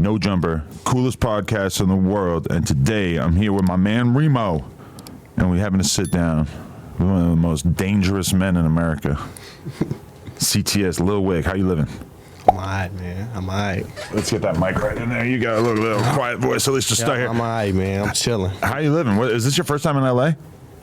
No Jumper, coolest podcast in the world. And today I'm here with my man Remo, and we're having to sit down with one of the most dangerous men in America. CTS Luh Wick, how you living? I'm alright, man. I'm alright. Let's get that mic right in there. You got a little quiet voice, so let's just start here. I'm alright, man. I'm chilling. How you living? Is this your first time in LA?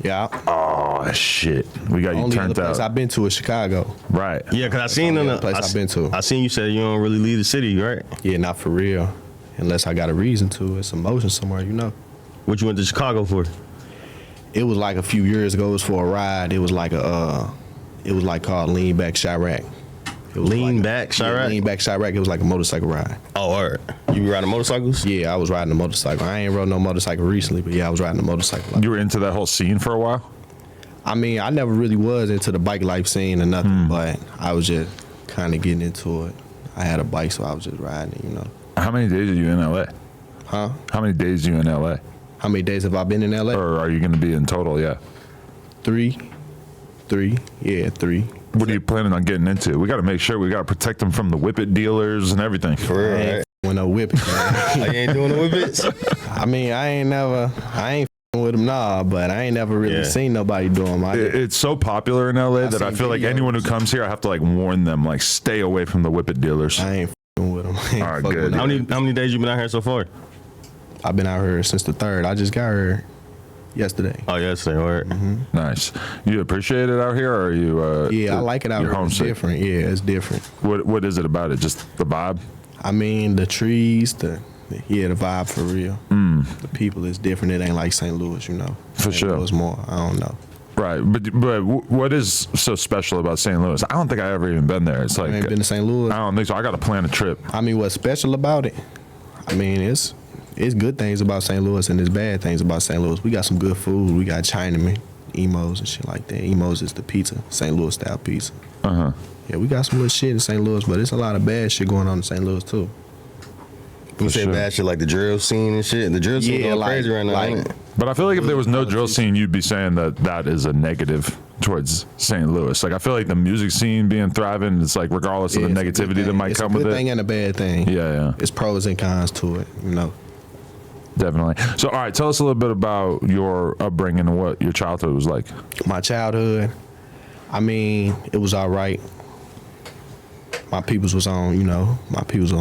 Yeah. Oh shit, we got you Only turned other place out. I've been to is Chicago. Right. Yeah, because I seen Only other place I've been to. I seen you said you don't really leave the city, right? Yeah, not for real. Unless I got a reason to. It's emotion somewhere, you know. What you went to Chicago for? It was like a few years ago. It was for a ride. It was like called Lean Back Chirac. Lean Back Chirac? Yeah, Lean Back Chirac. It was like a motorcycle ride. Oh, all right. You be riding motorcycles? Yeah, I was riding a motorcycle. I ain't rode no motorcycle recently, but yeah, I was riding a motorcycle. You were into that whole scene for a while? I mean, I never really was into the bike life scene or nothing, but I was just kind of getting into it. I had a bike, so I was just riding it, you know. How many days are you in LA? Huh? How many days are you in LA? How many days have I been in LA? Or are you going to be in total? Yeah. Three. Yeah, 3. What are you planning on getting into? We got to make sure we got to protect them from the whippet dealers and everything. For real, I ain't right? with no whipping, man. Like, you ain't doing the whippets? I mean, I ain't with them, nah, but I ain't never really seen nobody do them. It's so popular in LA that I feel like anyone who comes here, I have to like warn them, like stay away from the whippet dealers. I ain't with them. All right, good. How many days you been out here so far? I've been out here since the 3rd. I just got here yesterday. Oh, yesterday, all right. Nice. You appreciate it out here, or are you? Yeah, I like it out here. Homesick? It's different. Yeah, it's different. What is it about it? Just the vibe? I mean, the trees, the vibe for real. The people is different. It ain't like St. Louis, you know. For sure. It was more. I don't know. Right, but what is so special about St. Louis? I don't think I ever even been there. It's like I ain't been to St. Louis. I don't think so. I got to plan a trip. I mean, what's special about it? I mean, it's good things about St. Louis and there's bad things about St. Louis. We got some good food. We got Chinaman, Emos and shit like that. Emos is the pizza, St. Louis style pizza. Yeah, we got some good shit in St. Louis, but there's a lot of bad shit going on in St. Louis too. You say bad shit like the drill scene and shit? The drill scene going crazy right now, ain't it? But I feel like if there was no drill scene, you'd be saying that is a negative towards St. Louis. Like I feel like the music scene being thriving, it's like regardless of the negativity that might come with it. It's a good thing and a bad thing. Yeah. It's pros and cons to it, you know. Definitely. So, all right, tell us a little bit about your upbringing and what your childhood was like. My childhood, I mean, it was all right. My peoples was on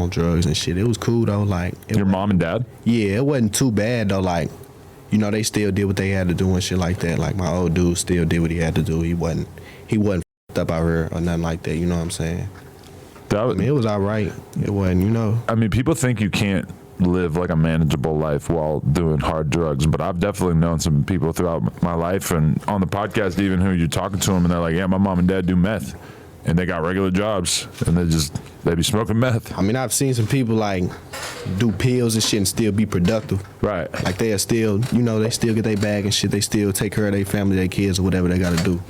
drugs and shit. It was cool though. Like Your mom and dad? Yeah, it wasn't too bad though. Like, you know, they still did what they had to do and shit like that. Like my old dude still did what he had to do. He wasn't f***ed up out here or nothing like that. You know what I'm saying? I mean, it was all right. It wasn't, you know. I mean, people think you can't live like a manageable life while doing hard drugs, but I've definitely known some people throughout my life and on the podcast even who you're talking to them and they're like, yeah, my mom and dad do meth. And they got regular jobs, and they be smoking meth. I mean, I've seen some people like do pills and shit and still be productive. Right. Like they are still, you know, they still get their bag and shit. They still take care of their family, their kids, or whatever they got to do.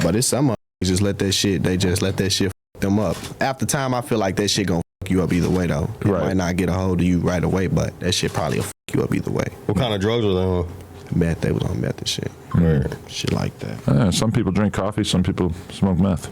But it's some just let that shit. They just let that shit f them up. After time, I feel like that shit gonna f you up either way though. It might not get a hold of you right away, but that shit probably will f you up either way. What kind of drugs were they on? Meth. They was on meth and shit. Right. Shit like that. Some people drink coffee, some people smoke meth.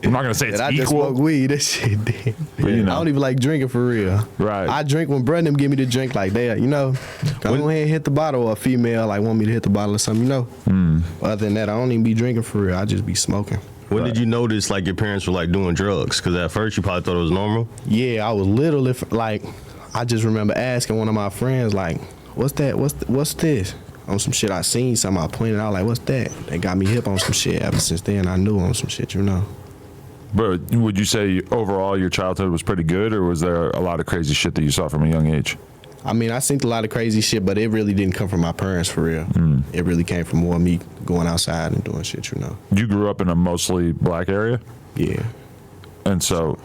I'm not gonna say it's I equal. just smoke weed. That shit dead. But, you know. I don't even like drinking for real. Right. I drink when Brendan give me the drink like that. You know, go ahead and hit the bottle, or a female like want me to hit the bottle or something. You know. Other than that, I don't even be drinking for real. I just be smoking. When did you notice like your parents were like doing drugs? Because at first you probably thought it was normal. Yeah, I was little. I just remember asking one of my friends like, "What's that? What's this?" On some shit I seen, something I pointed out like, what's that? They got me hip on some shit. Ever since then, I knew on some shit, you know. But would you say overall your childhood was pretty good, or was there a lot of crazy shit that you saw from a young age? I mean, I seen a lot of crazy shit, but it really didn't come from my parents for real. It really came from more me going outside and doing shit, you know. You grew up in a mostly black area? Yeah. And so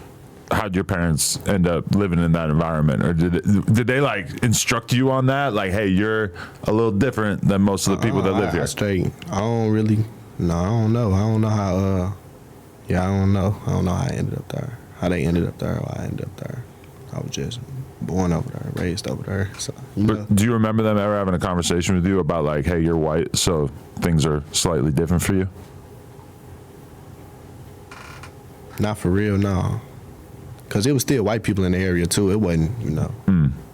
how'd your parents end up living in that environment, or did they like instruct you on that, like, hey, you're a little different than most of the people that live here? I don't know how I don't know how I ended up there, how they ended up there, or I ended up there. I was just born over there, raised over there. So, but do you remember them ever having a conversation with you about like, hey, you're white, so things are slightly different for you? Not for real, no. because it was still white people in the area too. It wasn't,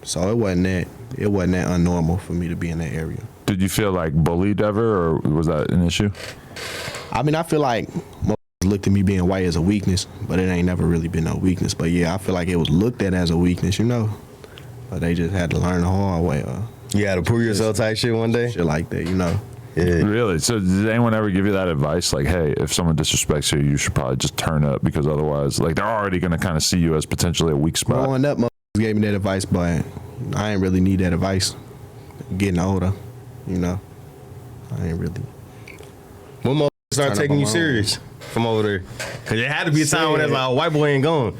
so it wasn't that unnormal for me to be in that area. Did you feel like bullied ever, or was that an issue? I mean, I feel like most looked at me being white as a weakness, but it ain't never really been no weakness. But yeah, I feel like it was looked at as a weakness, But they just had to learn the hard way. You had to prove yourself type shit one day? Shit like that, Yeah. Really? So did anyone ever give you that advice? Like, hey, if someone disrespects you, you should probably just turn up, because otherwise, like, they're already going to kind of see you as potentially a weak spot. Growing up, motherfuckers gave me that advice, but I ain't really need that advice. Getting older, I ain't really. When motherfuckers start taking you serious from over there? Because there had to be a time when it's like, white boy ain't going.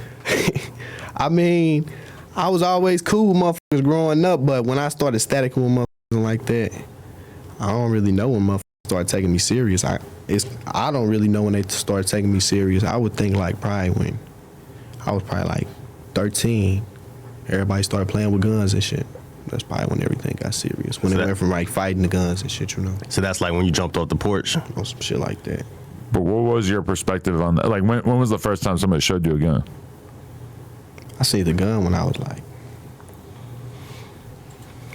I mean, I was always cool with motherfuckers growing up, but when I started staticking with motherfuckers like that, I don't really know when motherfuckers started taking me serious. I don't really know when they started taking me serious. I would think like probably when I was probably like 13, everybody started playing with guns and shit. That's probably when everything got serious. When it went from like fighting the guns and shit, So that's like when you jumped off the porch? Or some shit like that. But what was your perspective on that? Like, when was the first time somebody showed you a gun? I see the gun when I was like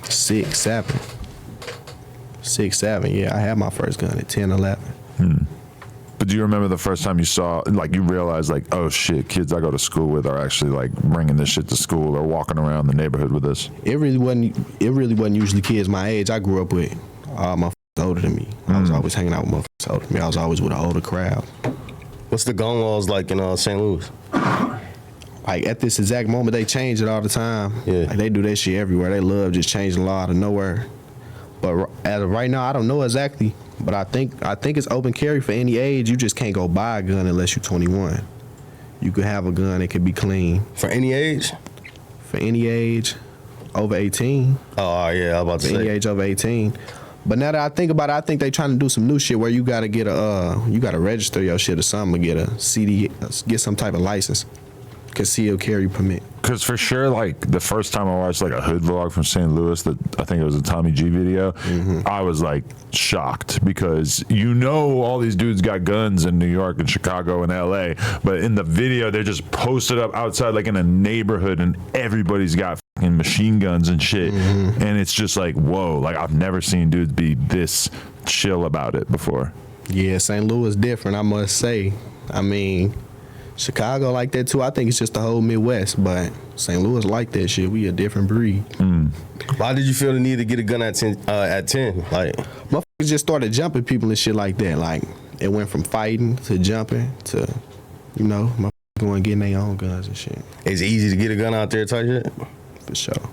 6, 7. 6, 7, yeah. I had my first gun at 10, 11. But do you remember the first time you saw, like, you realized, like, oh shit, kids I go to school with are actually like bringing this shit to school or walking around the neighborhood with this? It really wasn't usually kids my age. I grew up with all motherfuckers older than me. I was always hanging out with motherfuckers older than me. I was always with an older crowd. What's the gun laws like in St. Louis? Like at this exact moment, they change it all the time. Yeah. Like they do that shit everywhere. They love just changing the law out of nowhere. But as of right now, I don't know exactly. But I think it's open carry for any age. You just can't go buy a gun unless you're 21. You could have a gun. It could be clean. For any age? For any age over 18. Oh, yeah, I was about to say. For any age over 18. But now that I think about it, I think they trying to do some new shit where you gotta get you gotta register your shit or something, or get a CD, get some type of license, concealed carry permit. Because for sure, like, the first time I watched like a hood vlog from St. Louis, that I think it was a Tommy G video, I was like shocked, because all these dudes got guns in New York and Chicago and LA, but in the video they're just posted up outside like in a neighborhood and everybody's got fucking machine guns and shit, and it's just like, whoa, like I've never seen dudes be this chill about it before. Yeah, St. Louis different, I must say. I mean, Chicago like that too. I think it's just the whole Midwest, but St. Louis like that shit. We a different breed. Why did you feel the need to get a gun at 10? Like, motherfuckers just started jumping people and shit like that. Like, it went from fighting to jumping to, motherfuckers going getting their own guns and shit. It's easy to get a gun out there type shit? For sure.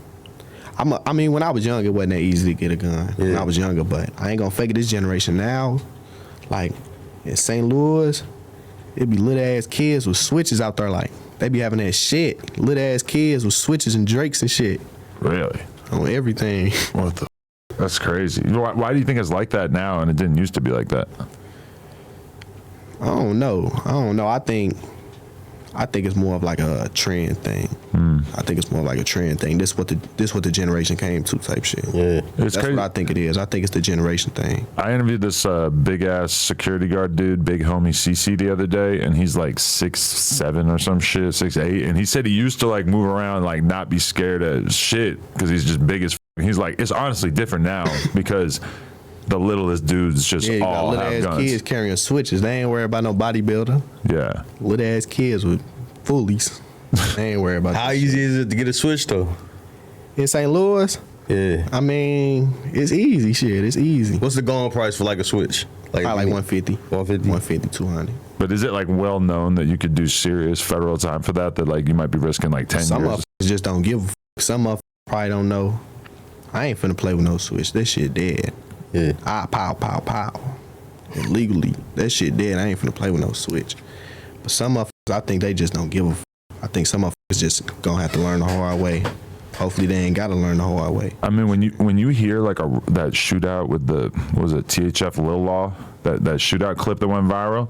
I mean, when I was young, it wasn't that easy to get a gun. When I was younger, but I ain't gonna fake it. This generation now, like in St. Louis, it be little ass kids with switches out there. Like, they be having that shit. Little ass kids with switches and Drakes and shit. Really? On everything. What the? That's crazy. Why do you think it's like that now and it didn't used to be like that? I don't know. I think it's more of like a trend thing. I think it's more like a trend thing. This what the generation came to type shit. Yeah, that's crazy. What I think it is. I think it's the generation thing. I interviewed this big ass security guard dude, big homie CC, the other day, and he's like 6'7" or some shit, 6'8", and he said he used to like move around, like not be scared of shit because he's just big as. He's like, it's honestly different now because the littlest dudes just all have guns. Little ass kids carrying switches. They ain't worried about no bodybuilder. Yeah. Little ass kids with fullies. They ain't worried about How easy is it to get a switch though? In St. Louis? Yeah. I mean, it's easy shit. It's easy. What's the going price for like a switch? Probably like 150. 150? 150, 200. But is it like well known that you could do serious federal time for that like you might be risking like 10 Some years? Some of just don't give a fuck. Some of probably don't know. I ain't finna play with no switch. That shit dead. Yeah. Pow. And legally, that shit dead. I ain't finna play with no switch. But some of I think they just don't give a fuck. I think some of just gonna have to learn the hard way. Hopefully they ain't gotta learn the hard way. I mean, when you hear like that shootout with the, what was it, THF Lil that shootout clip that went viral,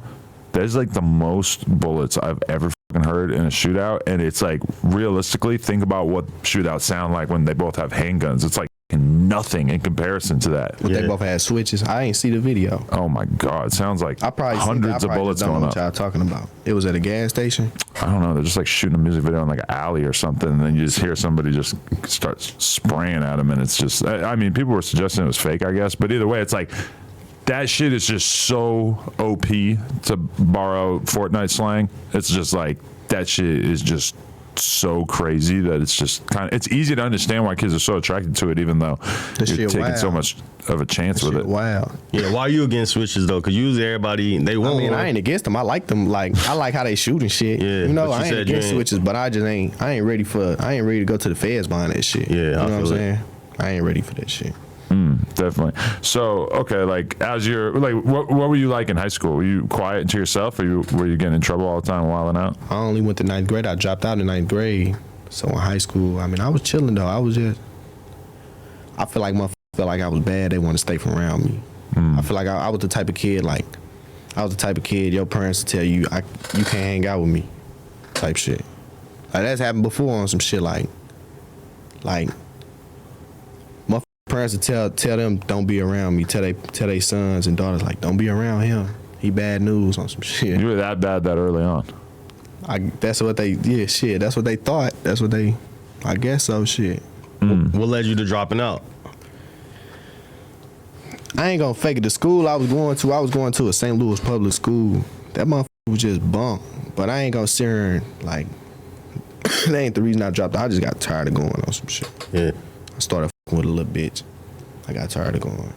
that's like the most bullets I've ever fucking heard in a shootout. And it's like, realistically, think about what shootouts sound like when they both have handguns. It's like nothing. nothing in comparison to that. But they both had switches. I ain't see the video. Oh my God, sounds like I probably hundreds of bullets going what up. y'all talking about? It was at a gas station. I don't know. They're just like shooting a music video in like an alley or something, and then you just hear somebody just start spraying at them, and it's just. I mean, people were suggesting it was fake, I guess, but either way, it's like that shit is just so OP, to borrow Fortnite slang. It's just like that shit is just so crazy that it's just kind of, it's easy to understand why kids are so attracted to it, even though you're taking so much of a chance with it. Wow. Yeah, why are you against switches though? Because usually everybody, they want. I mean, I ain't against them. I like them. Like, I like how they shoot and shit. Yeah, you know, but you I ain't said against switches, but I ain't ready to go to the feds behind that shit. Yeah, you know I what I'm feel it. saying? I ain't ready for that shit. Definitely. So, okay, like as you're like, what were you like in high school? Were you quiet to yourself, or were you getting in trouble all the time, wilding out? I only went to 9th grade. I dropped out in 9th grade. So in high school, I mean, I was chilling though. I feel like motherfuckers felt like I was bad. They want to stay from around me. I feel like I was the type of kid, your parents would tell you, you can't hang out with me, type shit. Like, that's happened before on some shit like my parents would tell them don't be around me. Tell they sons and daughters like, don't be around him. He bad news on some shit. You were that bad that early on. That's what they that's what they thought. I guess so, shit. What led you to dropping out? I ain't gonna fake it. The school I was going to a St. Louis public school. That motherfucker was just bunk. But I ain't gonna sit here and like, that ain't the reason I dropped out. I just got tired of going on some shit. Yeah. I started with a little bitch. I got tired of going.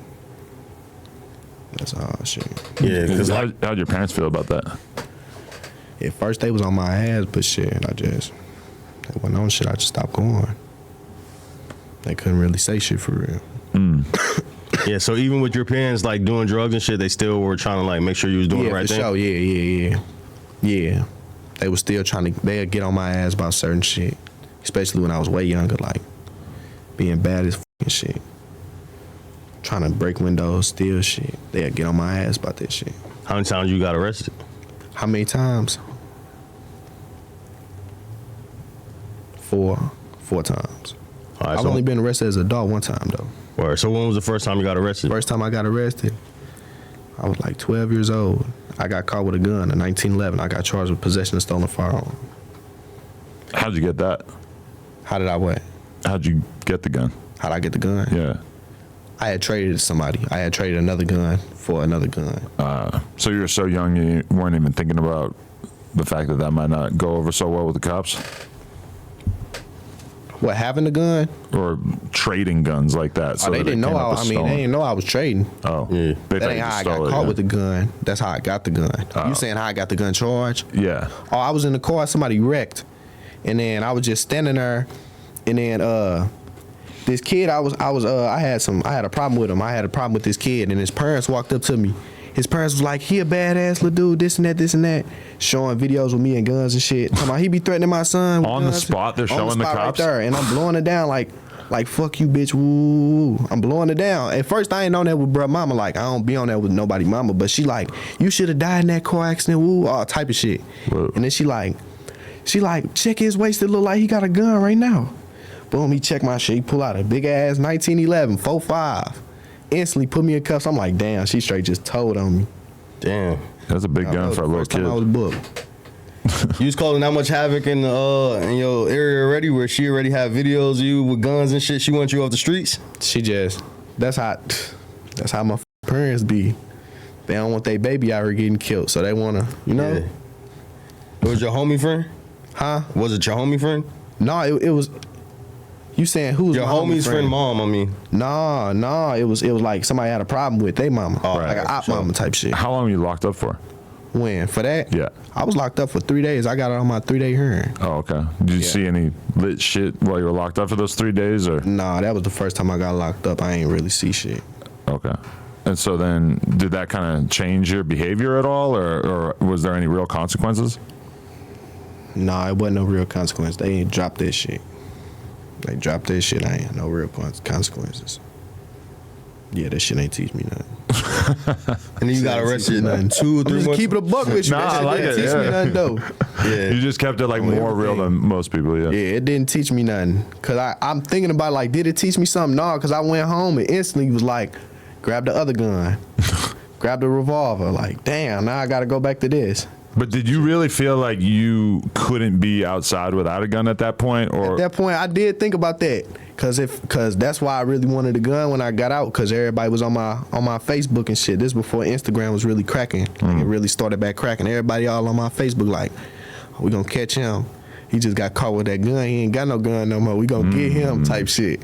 That's all shit. Yeah, because How'd your parents feel about that? At first they was on my ass, but shit, they went on shit. I just stopped going. They couldn't really say shit for real. yeah, so even with your parents like doing drugs and shit, they still were trying to like make sure you was doing the right for thing. Sure. Yeah. They was still they'd get on my ass about certain shit, especially when I was way younger, like being bad as fucking shit, trying to break windows, steal shit. They'd get on my ass about that shit. How many times you got arrested? How many times? 4 times. All right, I've only been arrested as an adult one time though. Word. So when was the first time you got arrested? First time I got arrested, I was like 12 years old. I got caught with a gun in 1911. I got charged with possession of stolen firearm. How'd you get that? How did I what? How'd you get the gun? How'd I get the gun? Yeah. I had traded to somebody. I had traded another gun for another gun. So you were so young you weren't even thinking about the fact that might not go over so well with the cops? What, having the gun? Or trading guns like that? So they that didn't it know. came up as They stolen? didn't know I was trading. Oh, Yeah. They That thought ain't you how just I got stole it, caught yeah. with the gun. That's how I got the gun. You saying how I got the gun charged? Yeah. Oh, I was in the car. Somebody wrecked, and then I was just standing there, and then this kid I had a problem with him. I had a problem with this kid, and his parents walked up to me. His parents was like, he a badass little dude, this and that, showing videos with me and guns and shit. Talking about he be threatening my son. On the spot, they're showing the cops? right there, and I'm blowing it down like fuck you, bitch, woo. I'm blowing it down. At first, I ain't on that with bruh mama. Like, I don't be on that with nobody mama. But she like, you should have died in that car accident, woo, all type of shit. Whoa. And then she like, check his waist. It look like he got a gun right now. Boom, he check my shit. He pull out a big ass 1911 4.5. Instantly put me in cuffs. I'm like, damn, she straight just told on me. Damn. That's a big gun for a little First time I was kid. booked. You was causing that much havoc in your area already, where she already had videos of you with guns and shit. She wants you off the streets. That's how my parents be. They don't want their baby out here getting killed, so they wanna, Yeah. It was your homie friend? Huh? Was it your homie friend? No, it was. You saying who's Your my homie's friend mom, I mean. Nah, it was like somebody had a problem with their mama, like an op mama type shit. How long were you locked up for? When for that? Yeah. I was locked up for 3 days. I got it on my 3-day hearing. Oh, okay. Did you see any lit shit while you were locked up for those 3 days, or? Nah, that was the first time I got locked up. I ain't really see shit. Okay. And so then, did that kind of change your behavior at all, or was there any real consequences? Nah, it wasn't no real consequence. They ain't dropped that shit. They dropped that shit. I ain't no real consequences. Yeah, that shit ain't teach me nothing. And then you got arrested nothing. 2 or 3 Just months. keep it a buck with you. Nah, That I shit like didn't it, teach me yeah. nothing though. Yeah. You just kept it like more real than most people. Yeah. Yeah, it didn't teach me nothing. Cause I'm thinking about like, did it teach me something? No, cause I went home and instantly was like, grab the other gun, grab the revolver. Like, damn, now I gotta go back to this. But did you really feel like you couldn't be outside without a gun at that point, or At that point, I did think about that. Cause that's why I really wanted a gun when I got out. Cause everybody was on my Facebook and shit. This before Instagram was really cracking. Like, it really started back cracking. Everybody all on my Facebook like, oh, we gonna catch him. He just got caught with that gun. He ain't got no gun no more. We gonna get him type shit.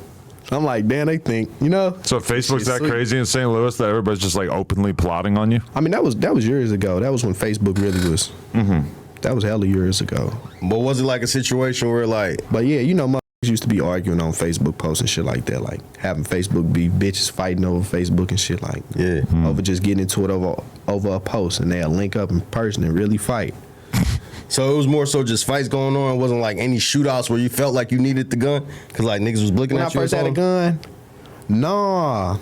I'm like, damn, they think, you know. so Facebook's that sweet. crazy in St. Louis that everybody's just like openly plotting on you? I mean, that was years ago. That was when Facebook really was. That was hella years ago. But was it like a situation where like, But yeah, you know, motherfuckers used to be arguing on Facebook posts and shit like that, like having Facebook be bitches fighting over Facebook and shit like yeah, over just getting into it over a post, and they'll link up in person and really fight. so it was more so just fights going on. It wasn't like any shootouts where you felt like you needed the gun because like niggas was looking When I at you. first had a gun, nah.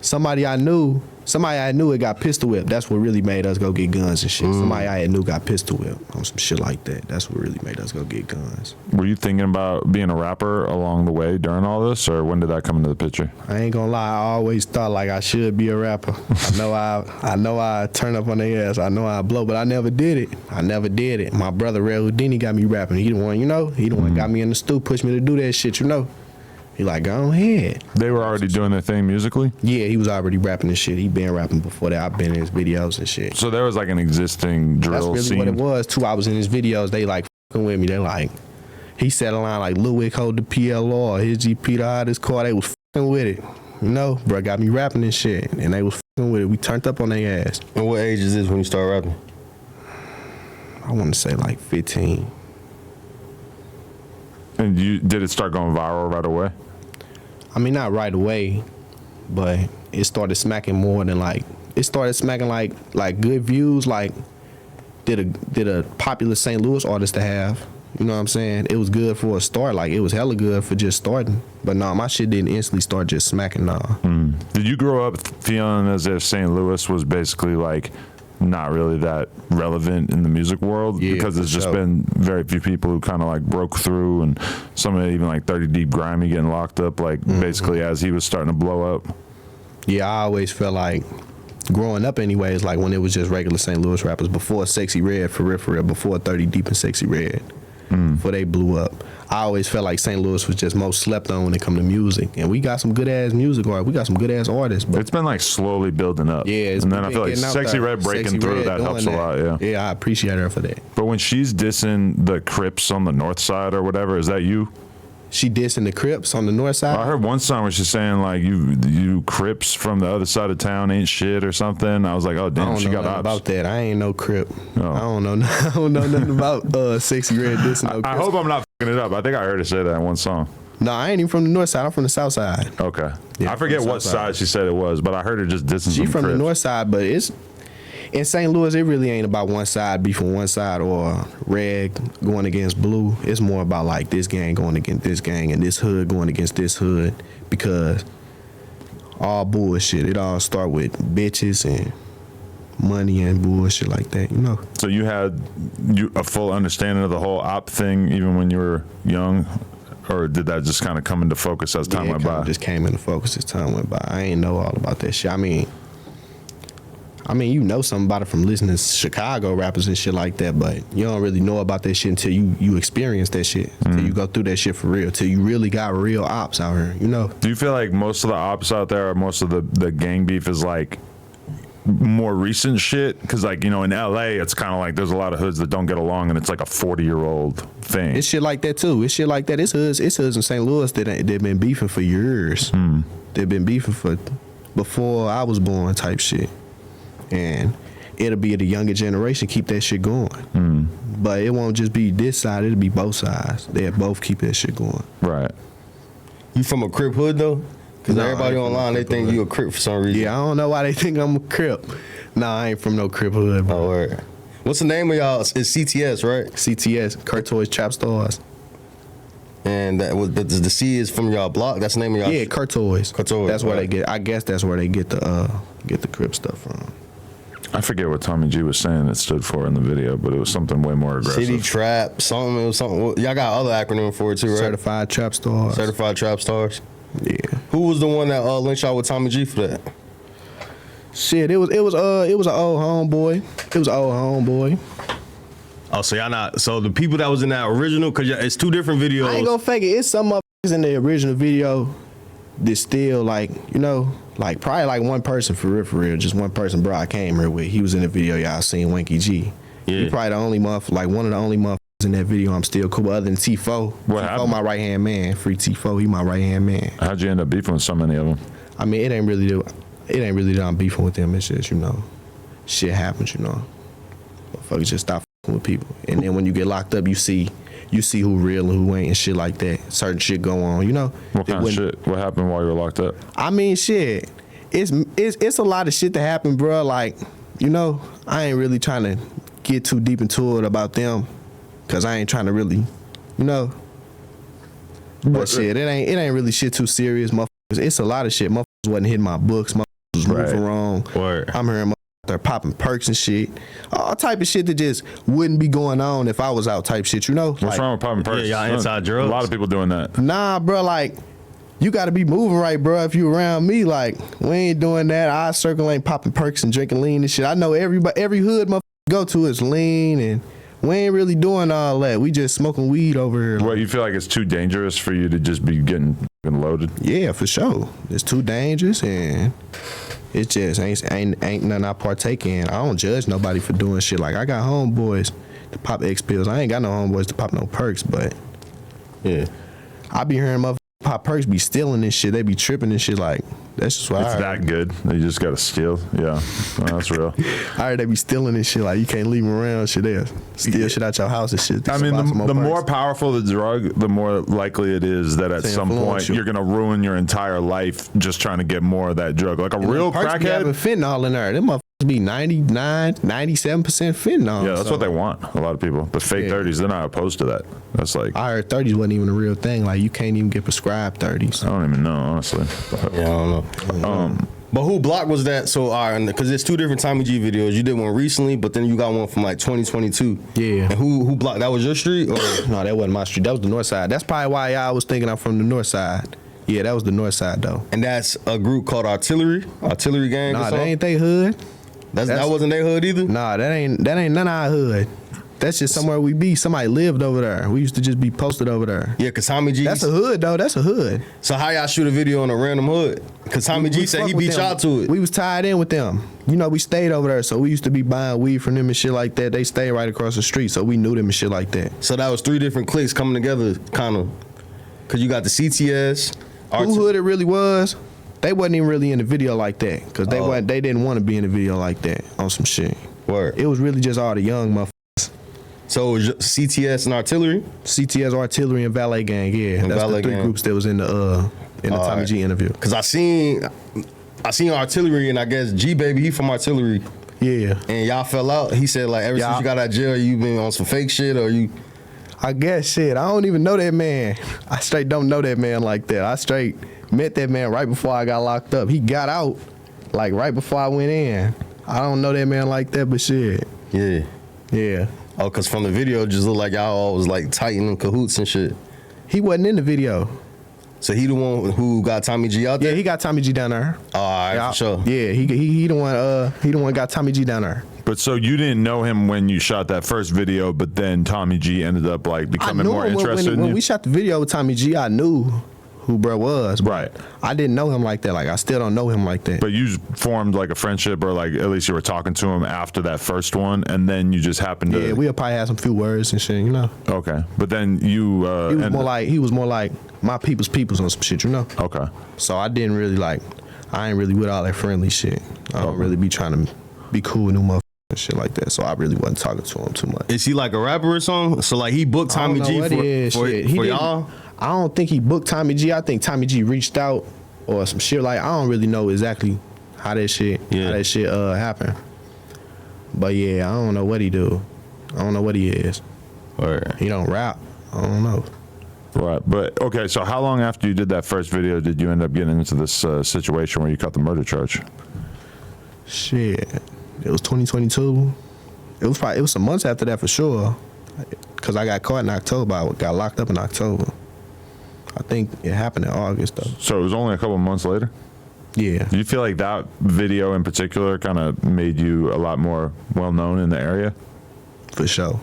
Somebody I knew it got pistol whipped. That's what really made us go get guns and shit. Somebody I knew got pistol whipped on some shit like that. That's what really made us go get guns. Were you thinking about being a rapper along the way during all this, or when did that come into the picture? I ain't gonna lie, I always thought like I should be a rapper. I know I turn up on their ass. I know I blow, but I never did it. My brother Red Houdini got me rapping. He the one, you know, he the one got me in the stoop, pushed me to do that shit, you know. He like, go ahead. They were already doing their thing musically? Yeah, he was already rapping and shit. He been rapping before that. I've been in his videos and shit. So there was like an existing That's drill really scene? what it was too. I was in his videos. They like fucking with me. They like, he said a line like, Luh Wick hold the PLR, his GP the hottest car. They was fucking with it. You know, bro, got me rapping and shit, and they was fucking with it. We turned up on their ass. And what age is this when you start rapping? I want to say like 15. And did it start going viral right away? I mean, not right away, but it started smacking more than like, it started smacking like good views, like did a popular St. Louis artist to have. You know what I'm saying? It was good for a start. Like, it was hella good for just starting. But nah, my shit didn't instantly start just smacking, nah. Did you grow up feeling as if St. Louis was basically like not really that relevant in the music world? Yeah, because there's for just sure. been very few people who kind of like broke through, and some of it even like 30 Deep Grimy getting locked up like basically as he was starting to blow up. Yeah, I always felt like, growing up anyways, like when it was just regular St. Louis rappers, before Sexy Red, for real, before 30 Deep and Sexy Red, before they blew up, I always felt like St. Louis was just most slept on when it come to music. And we got some good ass music, or we got some good ass artists. But It's been like slowly building up. yeah, and then I been feel like getting out Sexy there. Red breaking Sexy through, Red that doing helps a lot, yeah. Yeah, I appreciate her for that. But when she's dissing the Crips on the north side or whatever, is that you? She dissing the Crips on the north side. I heard one song where she's saying like you Crips from the other side of town ain't shit or something. I was like, oh I damn, don't she know got nothing ops. about that. I ain't no Crip. Oh. I don't know nothing about Sexy Red dissing no Crips. I hope I'm not fucking it up. I think I heard her say that in one song. No, I ain't even from the north side. I'm from the south side. Okay. Yeah, I forget from the what south side side. she said it was, but I heard her just dissing She some from the Crips. north side, but it's in St. Louis. It really ain't about one side beefing one side or red going against blue. It's more about like this gang going against this gang and this hood going against this hood, because all bullshit. It all start with bitches and money and bullshit like that, you know. So you had a full understanding of the whole op thing even when you were young, or did that just kind of come into focus as time Yeah, it went kinda by? just came into focus as time went by. I ain't know all about that shit. I mean, you know something about it from listening to Chicago rappers and shit like that, but you don't really know about that shit until you experience that shit, until you go through that shit for real, till you really got real ops out here, you know. Do you feel like most of the ops out there, or most of the gang beef is like more recent shit? Because like, you know, in LA, it's kind of like there's a lot of hoods that don't get along, and it's like a 40-year-old thing. It's shit like that too. It's shit like that. It's hoods in St. Louis that been beefing for years. They've been beefing for before I was born type shit. And it'll be the younger generation keep that shit going. But it won't just be this side, it'll be both sides. They'll both keep that shit going. Right. You from a Crip hood though? Because No, I everybody ain't from online a they Crip think hood. you a Crip for some reason. Yeah, I don't know why they think I'm a Crip. Nah, I ain't from no Crip hood, bro. Oh, word. What's the name of y'all? It's CTS, right? CTS, Curtoys Trap Stars. And that was the C is from y'all block. That's the name of y'all. Yeah, Curtoys. Curtoys, That's where right. they get. I guess that's where they get the Crip stuff from. I forget what Tommy G was saying it stood for in the video, but it was something way more aggressive. City Trap, something. It was something. Y'all got other acronym for it too, right? Certified Trap Stars. Certified Trap Stars. Yeah. Who was the one that linked y'all with Tommy G for that? Shit, it was an old homeboy. It was an old homeboy. Oh, so y'all not. So the people that was in that original, cause it's two different videos. I ain't gonna fake it. It's some motherfuckers in the original video that still like, you know, like probably like one person for real, just one person. Bro, I came here with. He was in the video. Y'all seen Winky G. Yeah. He probably the only like one of the only motherfuckers in that video I'm still cool with, other than T4. What T4 happened? my right hand man. Free T4. He my right hand man. How'd you end up beefing with so many of them? I mean, it ain't really that I'm beefing with them. It's just, you know, shit happens. You know, motherfuckers just stop with people, and then when you get locked up, you see who real and who ain't and shit like that. Certain shit go on, you know. What kind of shit? What happened while you were locked up? I mean, shit. It's a lot of shit that happened, bro. Like, you know, I ain't really trying to get too deep into it about them, cause I ain't trying to really, you know. But shit, it ain't really shit too serious, motherfuckers. It's a lot of shit. Motherfuckers wasn't hitting my books. Motherfuckers was moving wrong. Word. I'm hearing they're popping perks and shit, all type of shit that just wouldn't be going on if I was out type shit, you know? What's wrong with popping perks? y'all inside drugs? A lot of people doing that. Nah, bro, like, you gotta be moving right, bro. If you around me, like, we ain't doing that. Our circle ain't popping perks and drinking lean and shit. I know every hood motherfucker go to is lean, and we ain't really doing all that. We just smoking weed over here. What, you feel like it's too dangerous for you to just be getting fucking loaded? Yeah, for sure. It's too dangerous, and it just ain't nothing I partake in. I don't judge nobody for doing shit. Like, I got homeboys to pop X pills. I ain't got no homeboys to pop no perks, but Yeah. I be hearing motherfuckers pop perks be stealing this shit. They be tripping and shit. Like, that's just what It's I heard. that good. You just gotta steal. Yeah, well, that's real. I heard they be stealing this shit. Like, you can't leave them around. Shit, they steal shit out your house and shit. I mean, the perks. more powerful the drug, the more likely it is that at To some influence point you. you're gonna ruin your entire life just trying to get more of that drug. Like a real perks be having crackhead. fentanyl in there. Them motherfuckers be 97% fentanyl. Yeah, that's So, what they want. A lot of people. The fake Yeah. 30s, they're not opposed to that. That's like, I heard 30s wasn't even a real thing. Like, you can't even get prescribed 30s. I don't even know, honestly. But, Yeah, I don't know. But who block was that? So, all right, because there's two different Tommy G videos. You did one recently, but then you got one from like 2022. Yeah. And who blocked? That was your street? Or? No, that wasn't my street. That was the north side. That's probably why y'all was thinking I'm from the north side. Yeah, that was the north side, though. And that's a group called Artillery Gang. or Nah, that something? ain't they hood. That wasn't their hood either? Nah, that ain't none of our hood. That's just somewhere we be. Somebody lived over there. We used to just be posted over there. Yeah, because Tommy G. That's a hood, though. That's a hood. So how y'all shoot a video in a random hood? Because Tommy G said fuck he with beat them. y'all to it. We was tied in with them. You know, we stayed over there, so we used to be buying weed from them and shit like that. They stayed right across the street, so we knew them and shit like that. So that was three different cliques coming together, kind of. Because you got the CTS. Who hood it really was, they wasn't even really in the video like that, because they didn't want to be in the video like that on some shit. Word. It was really just all the young motherfuckers. So it was just CTS and Artillery? CTS, Artillery, and Valet Gang, yeah. And That's Valet the three Gang. groups that was in the Tommy Alright. G interview. Because I seen Artillery, and I guess G Baby, he from Artillery. Yeah. And y'all fell out. He said, like, ever since Yeah. you got out of jail, you been on some fake shit, or you... I guess shit. I don't even know that man. I straight don't know that man like that. I straight met that man right before I got locked up. He got out like right before I went in. I don't know that man like that, but shit. Yeah. Yeah. Oh, because from the video, it just looked like y'all all was, like, tight and in cahoots and shit. He wasn't in the video. So he the one who got Tommy G out there? Yeah, he got Tommy G down there. Oh, all right, Yeah, for sure. Yeah, he the one. He the one got Tommy G down there. but so you didn't know him when you shot that first video, but then Tommy G ended up like becoming more interested in when you? we shot the video with Tommy G. I knew who bro was. But Right. I didn't know him like that. Like, I still don't know him like that. But you formed like a friendship, or like at least you were talking to him after that first one, and then you just happened to. yeah, we'll probably have some few words and shit, you know. Okay, but then you. He was more like my people's on some shit, you know. Okay. So I didn't really like. I ain't really with all that friendly shit. I don't really be trying to be cool with new motherfuckers and shit like that. So I really wasn't talking to him too much. Is he like a rapper or something? So, like, he booked Tommy G for for y'all? I don't think he booked Tommy G. I think Tommy G reached out or some shit. Like, I don't really know exactly how that shit happened. But yeah, I don't know what he do. I don't know what he is. Or He don't rap. I don't know. Right. But okay, so how long after you did that first video did you end up getting into this situation where you caught the murder charge? Shit, it was 2022. It was some months after that for sure. Cause I got caught in October. I got locked up in October. I think it happened in August though. So it was only a couple months later? Yeah. Do you feel like that video in particular kind of made you a lot more well known in the area? For sure.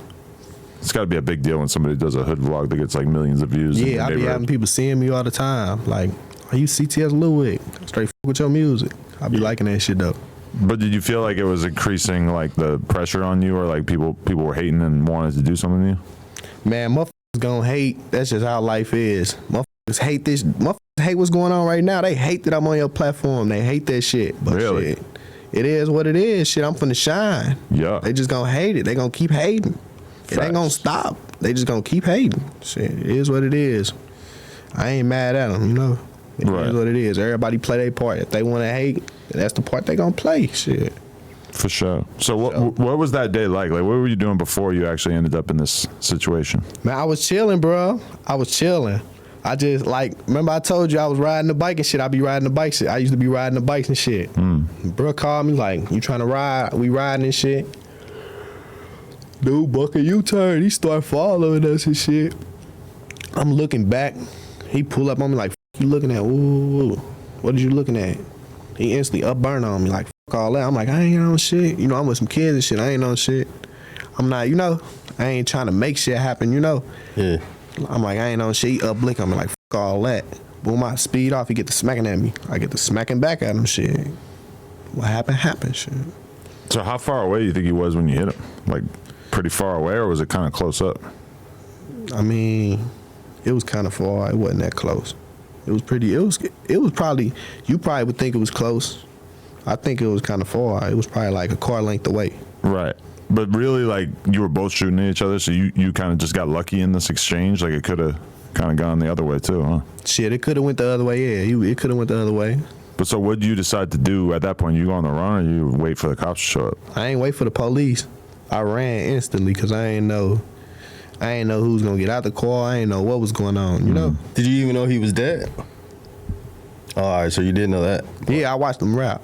It's got to be a big deal when somebody does a hood vlog that gets like millions of views. Yeah, I be having people seeing me all the time. Like, are you CTS Luh Wick? Straight with your music. I be liking that shit though. But did you feel like it was increasing like the pressure on you, or like people were hating and wanted to do something to you? Man, motherfuckers gonna hate. That's just how life is. Motherfuckers hate this. Motherfuckers hate what's going on right now. They hate that I'm on your platform. They hate that shit. But really? Shit, it is what it is. Shit, I'm finna shine. Yeah. They just gonna hate it. They gonna keep hating. It ain't gonna stop. They just gonna keep hating. Shit, it is what it is. I ain't mad at them, you know. It is what it is. Everybody play their part. If they want to hate, that's the part they gonna play. Shit. For sure. So what was that day like? Like, what were you doing before you actually ended up in this situation? Man, I was chilling, bro. I was chilling. I just remember I told you I was riding the bike and shit. I be riding the bike shit. I used to be riding the bikes and shit. Bro called me like, you trying to ride? We riding and shit. Dude, buck a U-turn. He start following us and shit. I'm looking back. He pull up on me like, you looking at? Ooh, what are you looking at? He instantly upburn on me like, fuck all that. I'm like, I ain't on shit. You know, I'm with some kids and shit. I ain't on shit. I'm not, you know, I ain't trying to make shit happen, you know. Yeah. I'm like, I ain't on shit. He up blink on me like, fuck all that. Boom, I speed off. He get to smacking at me. I get to smacking back at him, shit. What happened, shit. So how far away do you think he was when you hit him? Like, pretty far away, or was it kind of close up? I mean, it was kind of far. It wasn't that close. It was pretty. It was probably. You probably would think it was close. I think it was kind of far. It was probably like a car length away. Right. But really, like, you were both shooting at each other, so you kind of just got lucky in this exchange. Like, it could have kind of gone the other way too, huh? Shit, it could have went the other way. Yeah, it could have went the other way. But so, what did you decide to do at that point? You go on the run, or you wait for the cops to show up? I ain't wait for the police. I ran instantly because I ain't know who's gonna get out the car. I ain't know what was going on, you know. Did you even know he was dead? All right, so you didn't know that. Yeah, I watched him rap.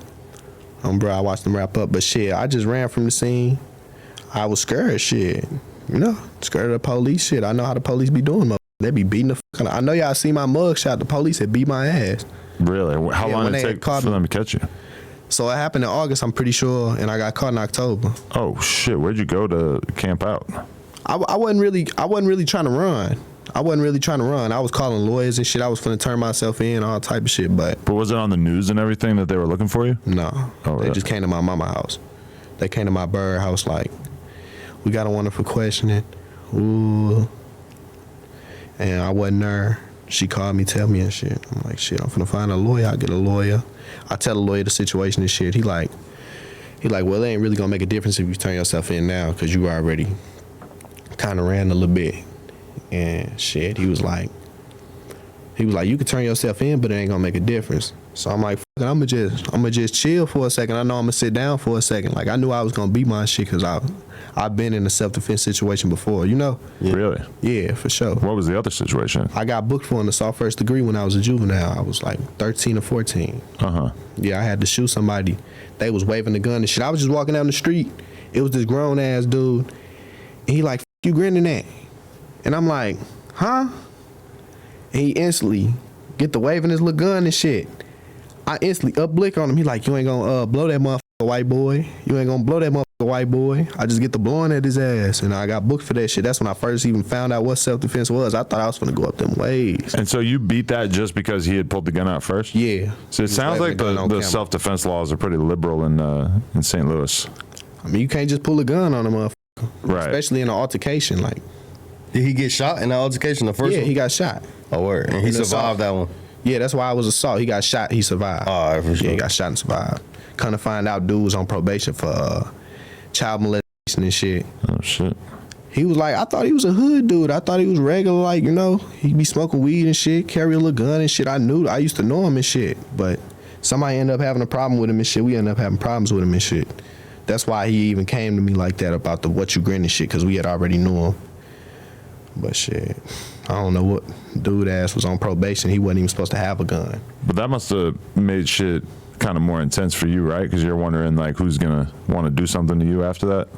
Bro, I watched him wrap up. But shit, I just ran from the scene. I was scared, shit. You know, scared of the police, shit. I know how the police be doing. They be beating the fuck out. I know y'all see my mug shot. The police had beat my ass. Really? How long did it take for them to catch you? So it happened in August, I'm pretty sure, and I got caught in October. Oh shit! Where'd you go to camp out? I wasn't really trying to run. I was calling lawyers and shit. I was finna turn myself in, all type of shit. But was it on the news and everything that they were looking for you? No. Oh, they just came to my mama's house. They came to my bird house like, we got a warrant for questioning. Ooh. And I wasn't there. She called me, tell me and shit. I'm like, shit, I'm finna find a lawyer. I get a lawyer. I tell the lawyer the situation and shit. He like, well, it ain't really gonna make a difference if you turn yourself in now, cause you already kind of ran a little bit. And shit, he was like, you could turn yourself in, but it ain't gonna make a difference. So I'm like, fuck it, I'ma just chill for a second. I know I'ma sit down for a second. Like, I knew I was gonna beat my shit, cause I've been in a self-defense situation before, you know? Yeah. Really? Yeah, for sure. What was the other situation? I got booked for an assault first degree when I was a juvenile. I was like 13 or 14. Uh-huh. Yeah, I had to shoot somebody. They was waving the gun and shit. I was just walking down the street. It was this grown-ass dude. And he like, you grinning at? And I'm like, huh? And he instantly get the waving his little gun and shit. I instantly up blick on him. He like, you ain't gonna blow that motherfucker, white boy. You ain't gonna blow that motherfucker, white boy. I just get the blowing at his ass. And I got booked for that shit. That's when I first even found out what self-defense was. I thought I was gonna go up them ways. And so you beat that just because he had pulled the gun out first? Yeah. So it sounds like the self-defense laws are pretty liberal in St. Louis. I mean, you can't just pull a gun on a motherfucker. Right. Especially in an altercation. Like, did he get shot in the altercation, the first one? Yeah, he got shot. Oh, word. And he survived that one? Yeah, that's why I was assault. He got shot, he survived. All right, for sure. Yeah, he got shot and survived. Kind of find out dude was on probation for child molestation and shit. Oh, shit. He was like, I thought he was a hood dude. I thought he was regular, like, you know, he'd be smoking weed and shit, carry a little gun and shit. I used to know him and shit. But somebody ended up having a problem with him and shit. We ended up having problems with him and shit. That's why he even came to me like that about the what you grin and shit, because we had already knew him. But shit, I don't know what Dude ass was on probation. He wasn't even supposed to have a gun. But that must have made shit kind of more intense for you, right? Because you're wondering like who's gonna want to do something to you after that.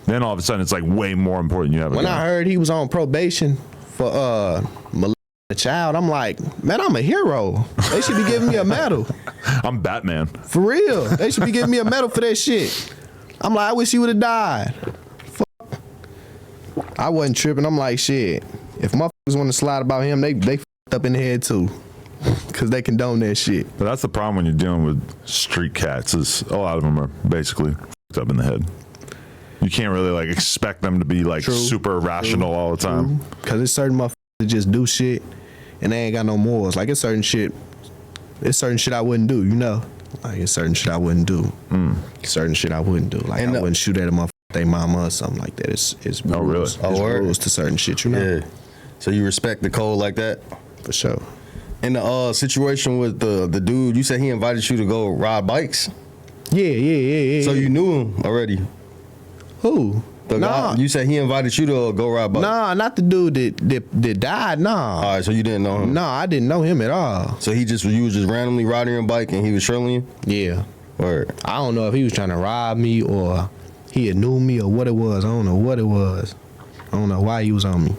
Then all of a sudden it's like way more important you have a When gun. I heard he was on probation for molesting a child, I'm like, man, I'm a hero. They should be giving me a medal. I'm Batman. For real. They should be giving me a medal for that shit. I'm like, I wish he would have died. Fuck. I wasn't tripping. I'm like, shit. If motherfuckers want to slide about him, they fucked up in the head too. Cause they condone that shit. But that's the problem when you're dealing with street cats is a lot of them are basically fucked up in the head. You can't really like expect them to be like super rational all the time. Cause it's certain motherfuckers that just do shit and they ain't got no morals. Like it's certain shit I wouldn't do, you know? Like it's certain shit I wouldn't do. Certain shit I wouldn't do. Like I wouldn't shoot at a motherfucker, they mama or something like that. It's rules. Oh, really? It's rules to certain shit, you know? Yeah. So you respect the code like that? For sure. In the situation with the dude, you said he invited you to go ride bikes? Yeah. So you knew him already? Who? The guy, you said he invited you to go ride bikes? Nah, not the dude that died, nah. All right, so you didn't know him? No, I didn't know him at all. So you was just randomly riding your bike and he was trailing you? Yeah. Word. I don't know if he was trying to rob me or he had knew me or what it was. I don't know what it was. I don't know why he was on me.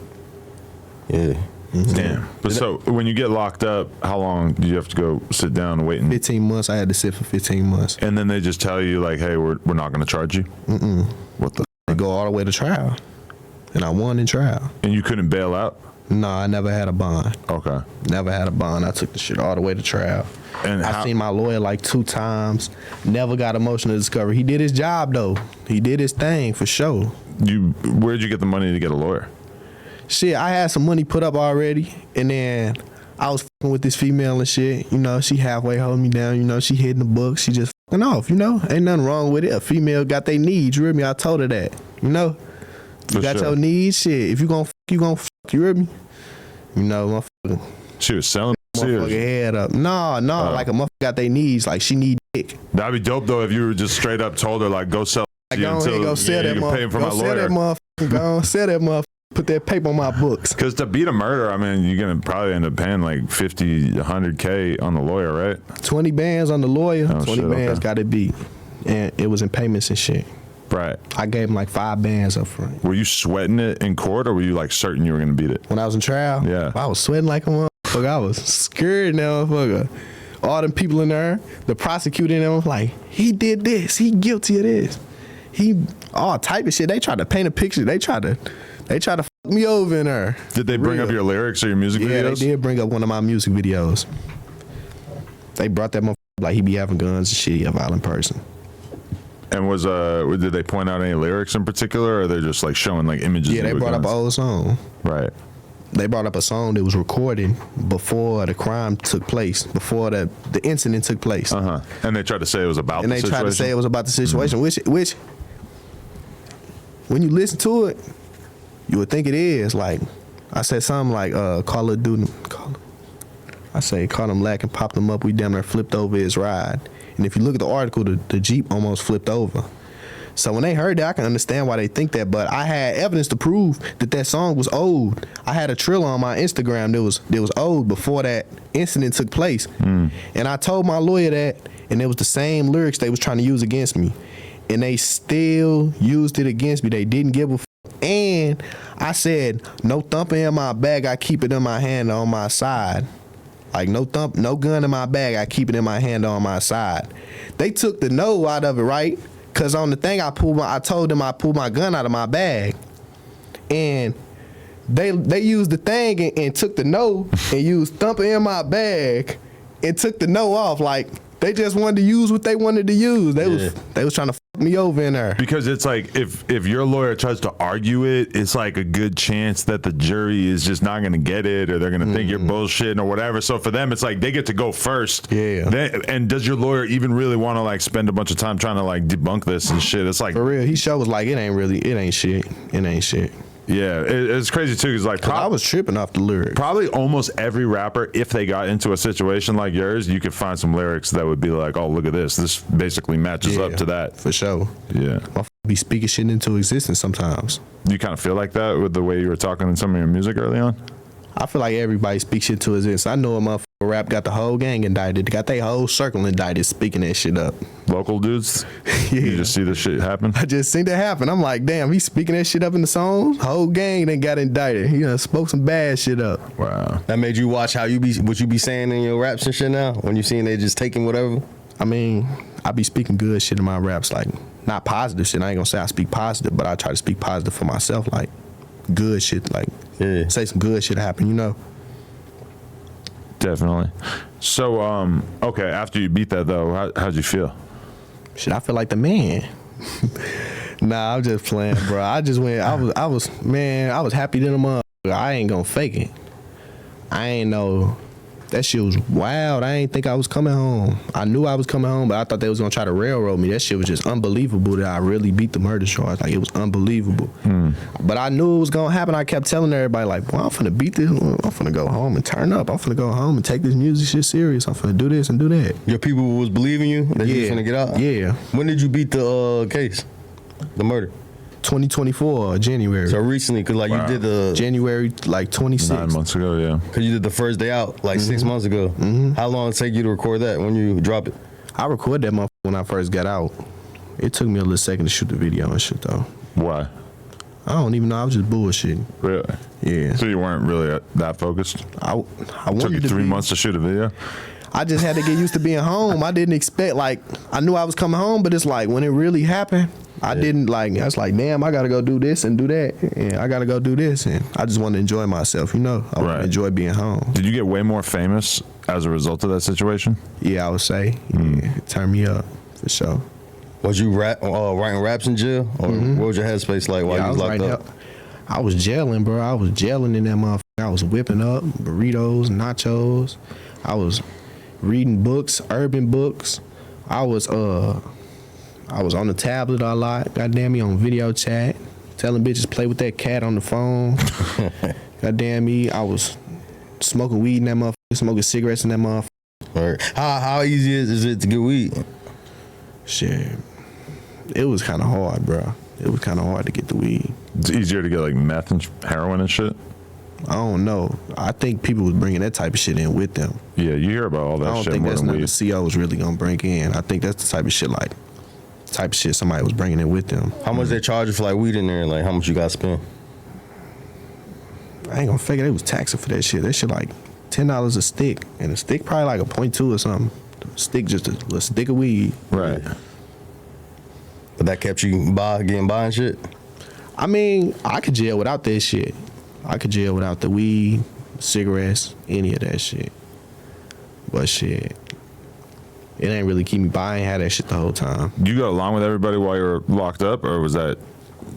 Yeah. Damn. But so when you get locked up, how long do you have to go sit down and wait? 15 months. I had to sit for 15 months. And then they just tell you like, hey, we're not going to charge you? What the? They go all the way to trial. And I won in trial. And you couldn't bail out? No, I never had a bond. Okay. Never had a bond. I took the shit all the way to trial. And I seen my lawyer like 2 times. Never got a motion of discovery. He did his job though. He did his thing for sure. Where'd you get the money to get a lawyer? Shit, I had some money put up already, and then I was fucking with this female and shit. You know, she halfway holding me down. You know, she hitting the books. She just fucking off. You know, ain't nothing wrong with it. A female got their needs. You hear me? I told her that. You know, you got your needs. Shit, if you gon' fuck, you gon' fuck. You hear me? You know, motherfucker. She was selling Motherfucker head up. No, like a motherfucker got their needs. Like she need dick. That'd be dope though if you were just straight up told her like, go sell. Like, go ahead, go sell that motherfucker. For my lawyer. Sell that motherfucker. Go on, sell that motherfucker. Put that paper on my books. Because to beat a murder, I mean, you're going to probably end up paying like 50, 100K on the lawyer, right? 20 bands on the lawyer. 20 bands okay. got it beat. And it was in payments and shit. Right. I gave him like 5 bands up front. Were you sweating it in court or were you like certain you were going to beat it? When I was in trial? Yeah. I was sweating like a motherfucker. I was scared now, motherfucker. All them people in there, the prosecutor in there was like, he did this. He guilty of this. He, all type of shit. They tried to paint a picture. They tried to fuck me over in there. Did they bring up your lyrics or your music videos? Yeah, they did bring up one of my music videos. They brought that motherfucker like he be having guns and shit. He a violent person. And did they point out any lyrics in particular or they're just like showing like images? Yeah, they brought up an old song. Right. They brought up a song that was recorded before the crime took place, before the incident took place. And they tried to say it was about the situation? And they tried to say it was about the situation, which when you listen to it, you would think it is. Like, I said something like, call him Lack and popped him up. We damn near flipped over his ride. And if you look at the article, the Jeep almost flipped over. So when they heard that, I can understand why they think that. But I had evidence to prove that song was old. I had a Triller on my Instagram that was old before that incident took place. And I told my lawyer that, and it was the same lyrics they was trying to use against me. And they still used it against me. They didn't give a f. And I said, no thumping in my bag, I keep it in my hand on my side. Like no gun in my bag, I keep it in my hand on my side. They took the no out of it, right? Cause on the thing I told them I pulled my gun out of my bag. And they used the thing and took the no and used thumping in my bag and took the no off. Like they just wanted to use what they wanted to use. They was trying to fuck me over in there. Because it's like if your lawyer tries to argue it, it's like a good chance that the jury is just not going to get it or they're going to think you're bullshitting or whatever. So for them, it's like they get to go first. Yeah. And does your lawyer even really want to like spend a bunch of time trying to like debunk this and shit? It's like for real. He was like, it ain't shit. It ain't shit. Yeah, it's crazy too because like I was tripping off the lyrics. Probably almost every rapper, if they got into a situation like yours, you could find some lyrics that would be like, "Oh, look at this. This basically matches up to that." For sure. Yeah, I be speaking shit into existence sometimes. You kind of feel like that with the way you were talking in some of your music early on. I feel like everybody speaks shit to his ears. I know a motherfucker rap got the whole gang indicted, got their whole circle indicted, speaking that shit up. Local dudes? Yeah. You just see this shit happen? I just seen that happen. I'm like, damn, he's speaking that shit up in the songs. Whole gang then got indicted. He spoke some bad shit up. Wow. That made you watch how what you be saying in your raps and shit now? When you seeing they just taking whatever? I mean, I be speaking good shit in my raps, like not positive shit. I ain't gonna say I speak positive, but I try to speak positive for myself, like good shit, like say some good shit happen, you know. Definitely. So, okay, after you beat that though, how'd you feel? Shit, I feel like the man. Nah, I'm just playing, bro. I just went. I was happy than a motherfucker. I ain't gonna fake it. I ain't know. That shit was wild. I ain't think I was coming home. I knew I was coming home, but I thought they was gonna try to railroad me. That shit was just unbelievable that I really beat the murder charge. Like, it was unbelievable. But I knew it was gonna happen. I kept telling everybody, like, well, I'm finna beat this. I'm finna go home and turn up. I'm finna go home and take this music shit serious. I'm finna do this and do that. Your people was believing you that you was finna get out? Yeah. When did you beat the case? The murder? 2024, January. So recently, because like Wow. you did the January, like 26th. 9 months ago, yeah. Because you did the first day out, like 6 months ago. How long did it take you to record that when you dropped it? I recorded that motherfucker when I first got out. It took me a little second to shoot the video and shit, though. Why? I don't even know. I was just bullshitting. Really? Yeah. So you weren't really that focused? I Took wanted you to 3 be. months to shoot a video? I just had to get used to being home. I didn't expect, like, I knew I was coming home, but it's like, when it really happened, I didn't, like, I was like, damn, I gotta go do this and do that, and I gotta go do this, and I just want to enjoy myself, you know? I want Right. to enjoy being home. Did you get way more famous as a result of that situation? Yeah, I would say. Yeah, it turned me up, for sure. Was you writing raps in jail? Or what was your headspace like while Yeah, you was locked right up? now. I was jailing, bro. I was jailing in that motherfucker. I was whipping up burritos, nachos. I was reading books, urban books. I was on the tablet a lot. Goddamn me, on video chat, telling bitches play with that cat on the phone. Goddamn me, I was smoking weed in that motherfucker, smoking cigarettes in that motherfucker. Right. How easy is it to get weed? Shit, it was kind of hard, bro. It was kind of hard to get the weed. It's easier to get like meth and heroin and shit? I don't know. I think people was bringing that type of shit in with them. Yeah, you hear about all that I don't shit think more that's than nothing weed. the CO was really gonna bring in. I think that's the type of shit somebody was bringing in with them. How much they charge you for like weed in there? Like how much you got to spend? I ain't gonna figure they was taxing for that shit. That shit like $10 a stick, and a stick probably like a 0.2 or something. A stick, just a little stick of weed. Right. But that kept you getting by and shit? I mean, I could jail without that shit. I could jail without the weed, cigarettes, any of that shit. But shit, it ain't really keep me by. I ain't had that shit the whole time. You got along with everybody while you were locked up, or was that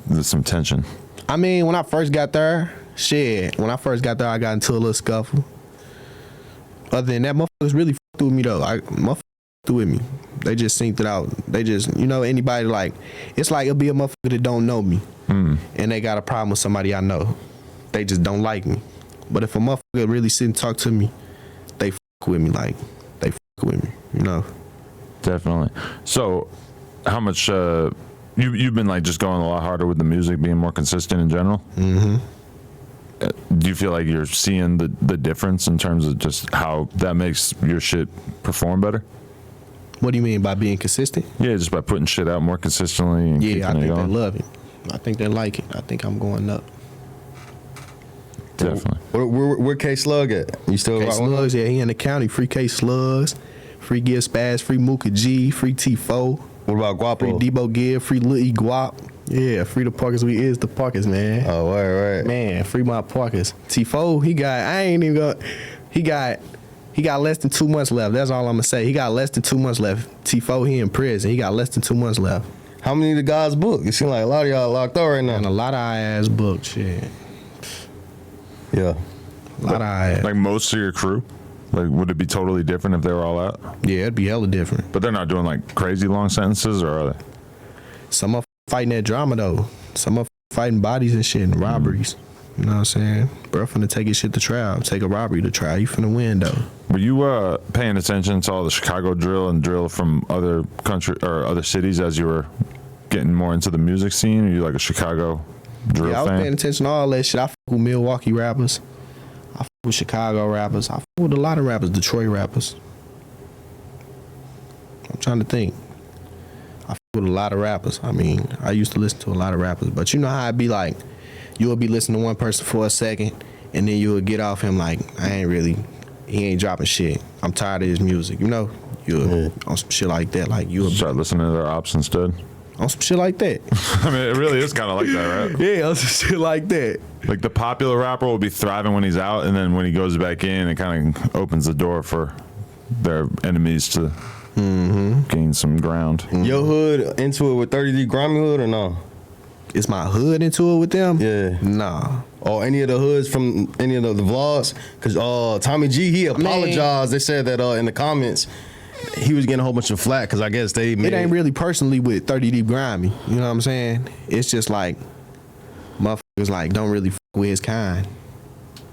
there's some tension? I mean, when I first got there, I got into a little scuffle. Other than that, motherfuckers really fucked with me though. Motherfuckers fucked with me. They just synced it out. They just, anybody like, it's like it'll be a motherfucker that don't know me, and they got a problem with somebody I know. They just don't like me. But if a motherfucker really sit and talk to me, they fuck with me, like, they fuck with me, you know? Definitely. So, how much you've been like just going a lot harder with the music, being more consistent in general? Mm-hmm. Do you feel like you're seeing the difference in terms of just how that makes your shit perform better? What do you mean by being consistent? Yeah, just by putting shit out more consistently and Yeah, I keeping it think they going. love it. I think they like it. I think I'm going up. Definitely. Where K Slug at? You still K rocking with him? Slugs, yeah, he in the county. Free K Slugs, free Give Spaz, free Mooka G, free T4, What about free Guapo? Debo Give, free Lil E Guap. Yeah, free the Parkers. We is the Parkers, man. Oh, right. Man, free my Parkers. T4, he got less than 2 months left. That's all I'm gonna say. He got less than 2 months left. T4, he in prison. He got less than 2 months left. How many of the guys booked? It seems like a lot of y'all locked up right And a now. lot of our ass booked, shit. Yeah. A lot of our ass. Like most of your crew, like would it be totally different if they were all out? Yeah, it'd be hella different. But they're not doing like crazy long sentences, or are they? Some of fighting that drama though. Some of fighting bodies and shit and robberies. You know what I'm saying? Bro, finna take his shit to trial. Take a robbery to trial. You finna win though. Were you paying attention to all the Chicago drill and drill from other country or other cities as you were getting more into the music scene? Are you like a Chicago drill Yeah, I was paying fan? attention to all that shit. I fuck with Milwaukee rappers. I fuck with Chicago rappers. I fuck with a lot of rappers, Detroit rappers. I'm trying to think. I fuck with a lot of rappers. I mean, I used to listen to a lot of rappers, but you know how it be like, you'll be listening to one person for a second, and then you'll get off him like, he ain't dropping shit. I'm tired of his music, you know? You'll on some shit like that, like you'll Start listening to their ops instead. on some shit like that. I mean, it really is kind of like that, right? Yeah, on some shit like that. Like the popular rapper will be thriving when he's out, and then when he goes back in, it kind of opens the door for their enemies to gain some ground. Your hood into it with 30 Deep Grimy Hood or no? Is my hood into it with them? Yeah. Nah. Or any of the hoods from any of the vlogs? Because Tommy G, he apologized. They said that in the comments, he was getting a whole bunch of flack because I guess they made It ain't really personally with 30 Deep Grimy. You know what I'm saying? It's just like, motherfuckers like don't really fuck with his kind.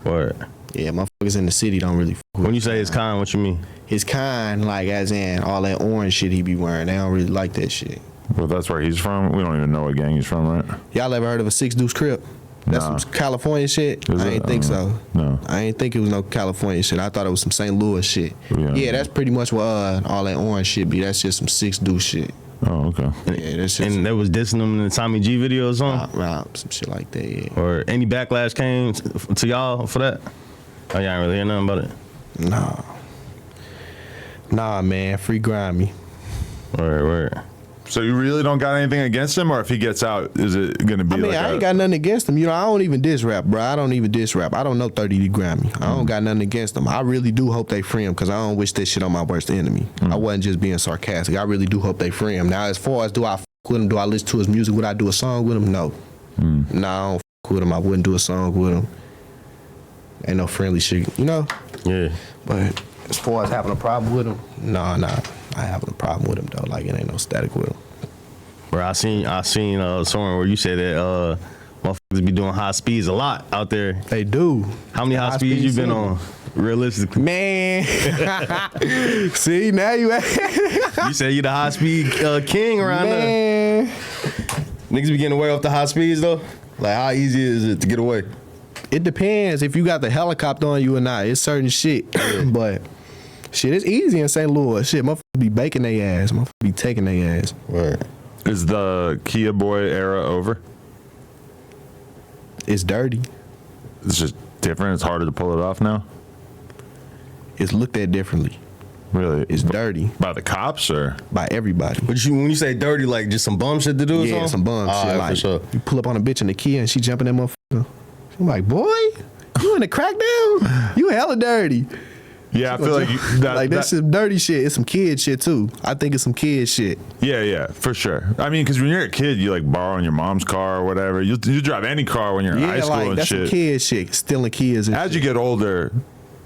Word. Yeah, motherfuckers in the city don't really fuck with When you say his kind, what you mean? his kind, like as in all that orange shit he be wearing. They don't really like that shit. Well, that's where he's from. We don't even know what gang he's from, right? Y'all ever heard of a 6 Deuce Crip? That's Nah. some California shit? Is I it? ain't think so. No. I ain't think it was no California shit. I thought it was some St. Louis shit. Yeah. Yeah, that's pretty much what all that orange shit be. That's just some 6 Deuce shit. Oh, okay. Yeah, that's just And they was dissing him in the Tommy G video or something? some shit like that, yeah. Or any backlash came to y'all for that? Oh, y'all ain't really hear nothing about it? Nah, man, free Grimy. Word. So you really don't got anything against him, or if he gets out, is it gonna be I mean, like I ain't got nothing against him. You know, I don't even diss rap, bro. I don't even diss rap. I don't know 30 D Grammy. I don't got nothing against him. I really do hope they free him because I don't wish that shit on my worst enemy. I wasn't just being sarcastic. I really do hope they free him. Now, as far as do I fuck with him, do I listen to his music? Would I do a song with him? No. Nah, I don't fuck with him. I wouldn't do a song with him. Ain't no friendly shit, you know? Yeah. But as far as having a problem with him, nah. I having a problem with him, though. Like, it ain't no static with him. Bro, I seen somewhere where you said that motherfuckers be doing high speeds a lot out there. They do. How many high speeds you been on? Realistically. Man. See, now you You said you the high speed king around there. Man. Niggas be getting away off the high speeds though? Like how easy is it to get away? It depends if you got the helicopter on you or not. It's certain shit. But shit, it's easy in St. Louis. Shit, motherfuckers be baking their ass. Motherfuckers be taking their ass. Right. Is the Kia Boy era over? It's dirty. It's just different. It's harder to pull it off now. It's looked at differently. Really? It's dirty By the cops, or? by everybody. But when you say dirty, like just some bum shit to do or something? Yeah, some bum shit. Alright, Like for sure. you pull up on a bitch in the Kia and she jumping that motherfucker. I'm like, boy, you in the crackdown? You hella dirty. Yeah, I feel like That's some dirty shit. It's some kid shit too. I think it's some kid shit. Yeah, for sure. I mean, because when you're a kid, you like borrowing your mom's car or whatever. You drive any car when you're in high Yeah, school like and that's shit. some kid shit. Stealing kids and As shit. you get older,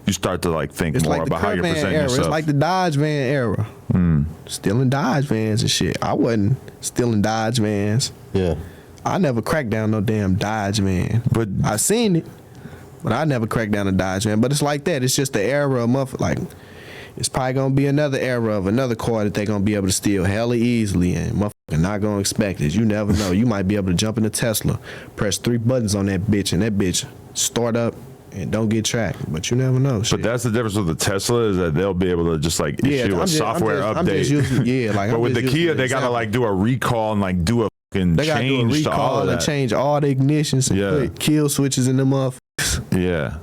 you start to like think It's more like the about how Crib you're van presenting era. yourself. It's like the Dodge van era. Stealing Dodge vans and shit. I wasn't stealing Dodge vans. Yeah. I never cracked down no damn Dodge van. But- I seen it, but I never cracked down a Dodge van. But it's like that. It's just the era of like, it's probably gonna be another era of another car that they gonna be able to steal hella easily, and motherfucker not gonna expect it. You never know. You might be able to jump in a Tesla, press 3 buttons on that bitch, and that bitch start up and don't get tracked. But you never know. Shit. But that's the difference with the Tesla is that they'll be able to just like issue a software update. But with the Kia, they gotta like do a recall and like do a fucking they gotta do a change to all recall of and that. change all the ignitions and put kill switches in the motherfuckers. Yeah,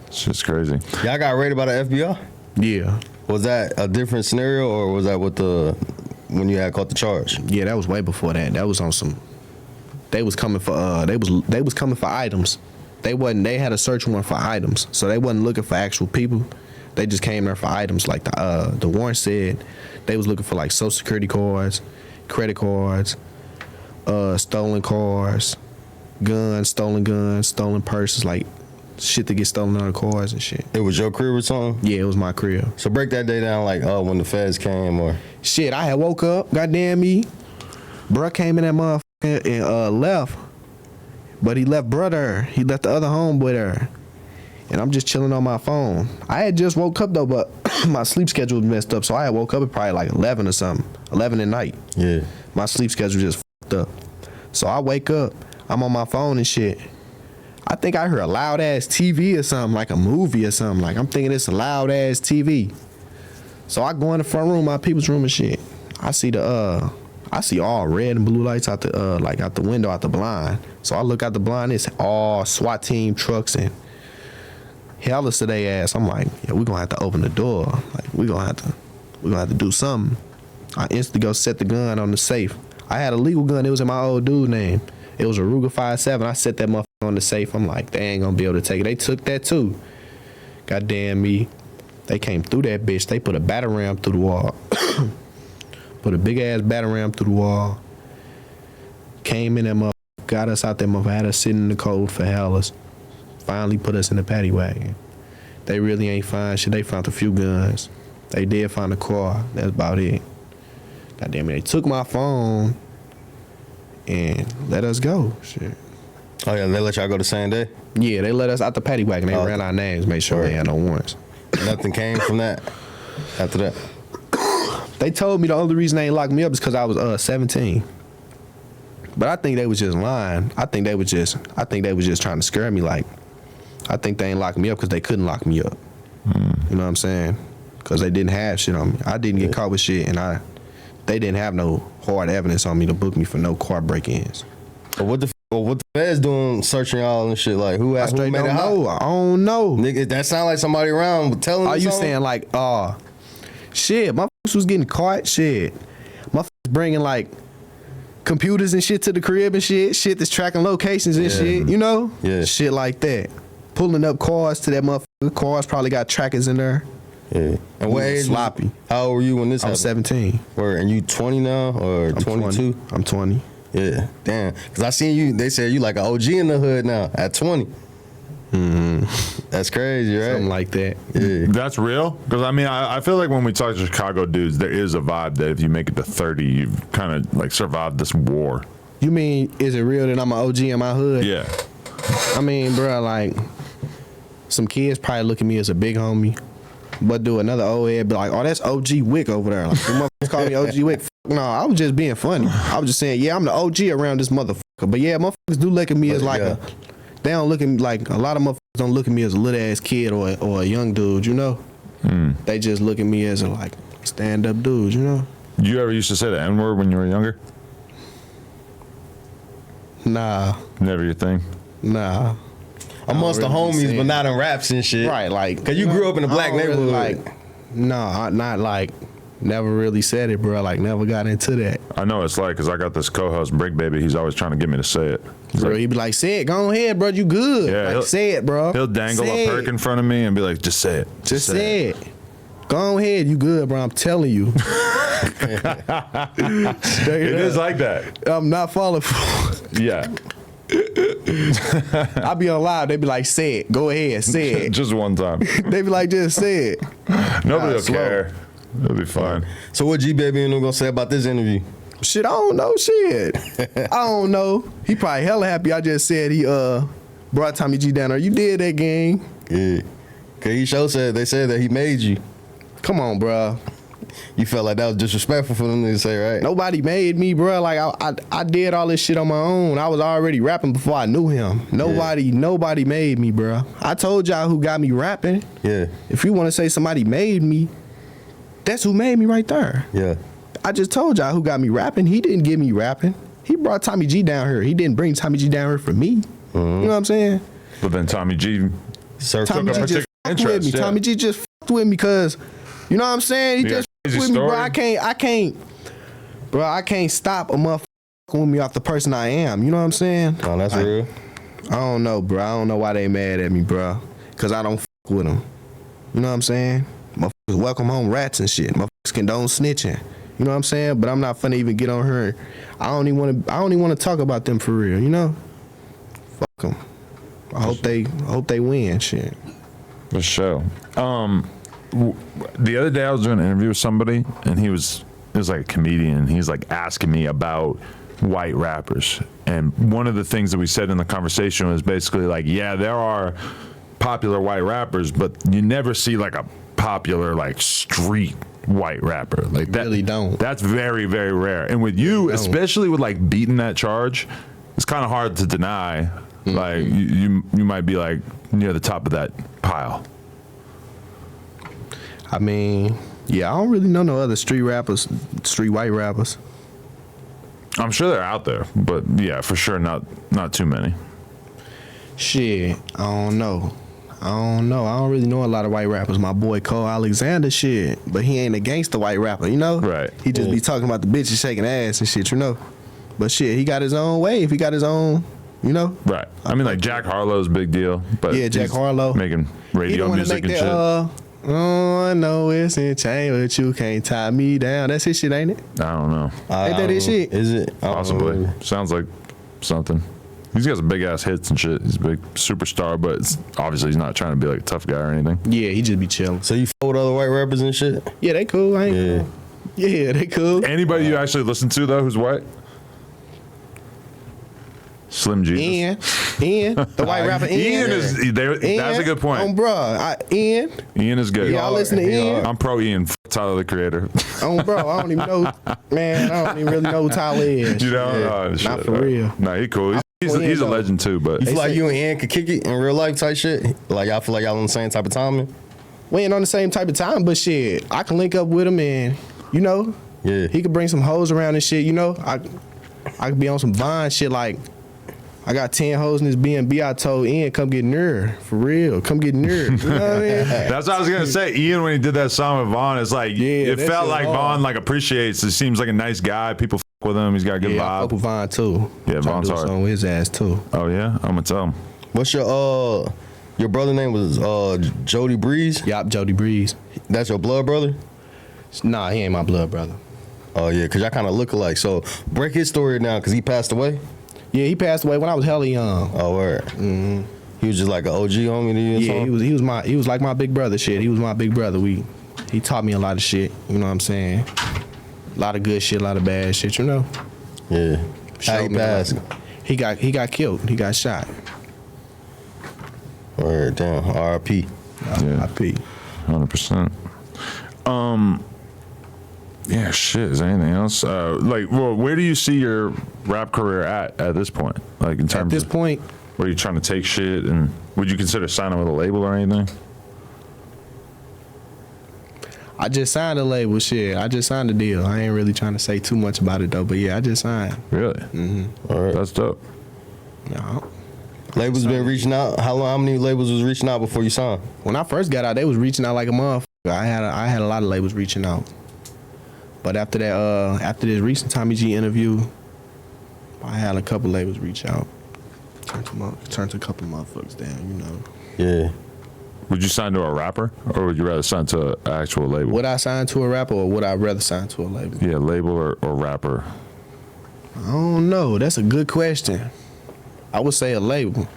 it's just crazy. Y'all got raided by the FBI? Yeah. Was that a different scenario or was that when you had caught the charge? Yeah, that was way before that. That was on some. They was coming for they was coming for items. They had a search warrant for items, so they wasn't looking for actual people. They just came there for items. Like the warrant said, they was looking for like Social Security cards, credit cards, stolen cars, stolen purses, like shit that get stolen out of cars and shit. It was your crib or something? Yeah, it was my crib. So break that day down like when the feds came or Shit, I had woke up, goddamn me. Bruh came in that motherfucker and left. But he left brother. He left the other homeboy there. And I'm just chilling on my phone. I had just woke up though, but my sleep schedule was messed up. So I had woke up at probably like 11 or something. 11 at night. yeah. My sleep schedule just fucked up. So I wake up. I'm on my phone and shit. I think I heard a loud ass TV or something, like a movie or something. Like I'm thinking it's a loud ass TV. So I go in the front room, my people's room and shit. I see all red and blue lights out the like out the window, out the blind. So I look out the blind, it's all SWAT team trucks and hellas to they ass. I'm like, yeah, we gonna have to open the door. Like we gonna have to do something. I instantly go set the gun on the safe. I had a legal gun, it was in my old dude name. It was a Ruger 5.7. I set that motherfucker on the safe. I'm like, they ain't gonna be able to take it. They took that too. Goddamn me. They came through that bitch. They put a batter ram through the wall. Put a big ass batter ram through the wall. Came in that motherfucker. Got us out there motherfucker. Had us sitting in the cold for hellas. Finally put us in the paddy wagon. They really ain't find shit. They found a few guns. They did find a car. That's about it. Goddamn it. They took my phone and let us go. Shit. Oh yeah, they let y'all go the same day? Yeah, they let us out the paddy wagon. They ran our names, made sure they had no warrants. Nothing came from that after that? They told me the only reason they ain't locked me up is because I was 17. But I think they was just lying. I think they was just trying to scare me. Like, I think they ain't locked me up because they couldn't lock me up. You know what I'm saying? Because they didn't have shit on me. I didn't get caught with shit, and they didn't have no hard evidence on me to book me for no car break-ins. But what the feds doing searching y'all and shit? Like, who made it hot? I don't know. Nigga, that sound like somebody around telling Are you you something? saying like, shit, my was getting caught, shit. My bringing like computers and shit to the crib and shit that's tracking locations and shit, you know? Yeah. Shit like that. Pulling up cars to that motherfucker. Cars probably got trackers in there. Yeah. And what age? Sloppy. How old were you when this I happened? was 17. And you 20 now or 22? I'm 20. Yeah, damn. Because I seen you, they said you like an OG in the hood now at 20. That's crazy, right? Something like that. Yeah. That's real? Because, I mean, I feel like when we talk to Chicago dudes, there is a vibe that if you make it to 30, you've kind of, like, survived this war. You mean, is it real that I'm an OG in my hood? Yeah. I mean, bro, like, some kids probably look at me as a big homie, but do another old head be like, oh, that's OG Wick over there. Like, the motherfuckers call me OG Wick. No, I was just being funny. I was just saying, yeah, I'm the OG around this motherfucker. But yeah, motherfuckers do look at me as like they don't look at me like, a lot of motherfuckers don't look at me as a little ass kid or a young dude, you know? They just look at me as a like stand up dude, you know? You ever used to say the N-word when you were younger? Nah. Never your thing? Nah. Amongst the homies, but not in raps and shit. Right, like. Because you grew up in a black neighborhood. Really not like, never really said it, bro. Like, never got into that. I know it's like, because I got this co-host, Brick Baby, he's always trying to get me to say it. Bro, he be like, say it, go ahead, bro, you good. Yeah, like, say it, bro. He'll dangle a perk in front of me and be like, just say it. Just say it. Go ahead, you good, bro, I'm telling you. It is like that. I'm not falling for Yeah. I be on live, they be like, say it, go ahead, say it. Just one time. They be like, just say it. Nobody will slow. care. It'll be fine. So what G Baby and them gonna say about this interview? Shit, I don't know shit. I don't know. He probably hella happy I just said he brought Tommy G down there. You did that, gang. Yeah. Cause he said they said that he made you. Come on, bro. You felt like that was disrespectful for them to say, right? Nobody made me, bro. Like I did all this shit on my own. I was already rapping before I knew him. Nobody made me, bro. I told y'all who got me rapping. Yeah. If you want to say somebody made me, that's who made me right there. Yeah. I just told y'all who got me rapping. He didn't get me rapping. He brought Tommy G down here. He didn't bring Tommy G down here for me. You know what I'm saying? But then Tommy G Tommy G just fucked with me. yeah. Tommy G just fucked with me because, you know what I'm saying? He just fucked with me, bro. I can't stop a motherfucker with me off the person I am. You know what I'm saying? Oh, that's real. I don't know, bro. I don't know why they mad at me, bro. Because I don't fuck with them. You know what I'm saying? Motherfuckers welcome home rats and shit. Motherfuckers condone snitching. You know what I'm saying? But I'm not finna even get on her. I don't even want to talk about them for real. You know? Fuck them. I hope they win. Shit. For sure. The other day I was doing an interview with somebody, and it was like a comedian. He's like asking me about white rappers, and one of the things that we said in the conversation was basically like, yeah, there are popular white rappers, but you never see like a popular like street white rapper like that. Really don't. That's very, very rare. And with you, especially with like beating that charge, it's kind of hard to deny. Like you might be like near the top of that pile. I mean, yeah, I don't really know no other street white rappers. I'm sure they're out there, but yeah, for sure not too many. Shit, I don't know. I don't really know a lot of white rappers. My boy Cole Alexander, shit, but he ain't a gangster white rapper, you know? Right. He just be talking about the bitches shaking ass and shit, you know? But shit, he got his own wave. He got his own, you know? Right. I mean, like Jack Harlow's a big deal, but Yeah, Jack he's Harlow. making radio music and shit. Oh, I know it's in chain, but you can't tie me down. That's his shit, ain't it? I don't know. Ain't that his shit? Is it? I don't Possibly. know. Sounds like something. He's got some big ass hits and shit. He's a big superstar, but obviously he's not trying to be like a tough guy or anything. Yeah, he just be chilling. So you fuck with other white rappers and shit? Yeah, they cool. I ain't Yeah, they cool. Anybody you actually listen to though who's white? Slim Jesus. Ian, the white rapper Ian. Ian is there. That's a good point. Ian. Ian is good. Y'all listen to Ian? I'm pro Ian. Tyler the Creator. Bro, I don't even know. Man, I don't even really know who Tyler is. You know? Oh, shit. Not for real. Nah, he cool. He's a legend too, but You feel like you and Ian could kick it in real life type shit? Like y'all feel like y'all on the same type of timing? We ain't on the same type of time, but shit, I can link up with him and, you know, Yeah. he could bring some hoes around and shit, you know? I could be on some Vine shit like, I got 10 hoes in this B&B. I told Ian, come get near. For real. Come get near. You know what I mean? that's what I was gonna say. Ian, when he did that song with Vaughn, it's like it that felt shit like hard. Vaughn like appreciates. It seems like a nice guy. People fuck with him. He's got a good Yeah, I fuck vibe. with Vine too. Yeah, Von's hard. On his ass too. Oh yeah, I'm gonna tell him. What's your brother name was Jody Breeze? Yup, Jody Breeze. That's your blood brother? Nah, he ain't my blood brother. Oh yeah, cause y'all kind of look alike. So break his story now, cause he passed away. Yeah, he passed away when I was hella young. Oh word. Mm-hmm. He was just like an OG homie to you. Yeah, he was like my big brother. Shit, he was my big brother. He taught me a lot of shit. You know what I'm saying? A lot of good shit, a lot of bad shit. You know? Yeah. How Showed he me a lot. passed? He got killed. He got shot. Word, damn. R.I.P. Yeah. R.I.P. 100%. Yeah, shit. Is there anything else? Where do you see your rap career at this point? Like in terms At this of point, where you trying to take shit, and would you consider signing with a label or anything? I just signed a label. Shit, I just signed a deal. I ain't really trying to say too much about it though. But yeah, I just signed. Really? All right. That's dope. No. Labels been reaching out. How many labels was reaching out before you signed? When I first got out, they was reaching out like a motherfucker. I had a lot of labels reaching out. But after that, after this recent Tommy G interview, I had a couple labels reach out. Turned a couple motherfuckers down, you know. Yeah. Would you sign to a rapper, or would you rather sign to an actual label? Would I sign to a rapper, or would I rather sign to a label? Yeah, label or rapper. I don't know. That's a good question. I would say a label.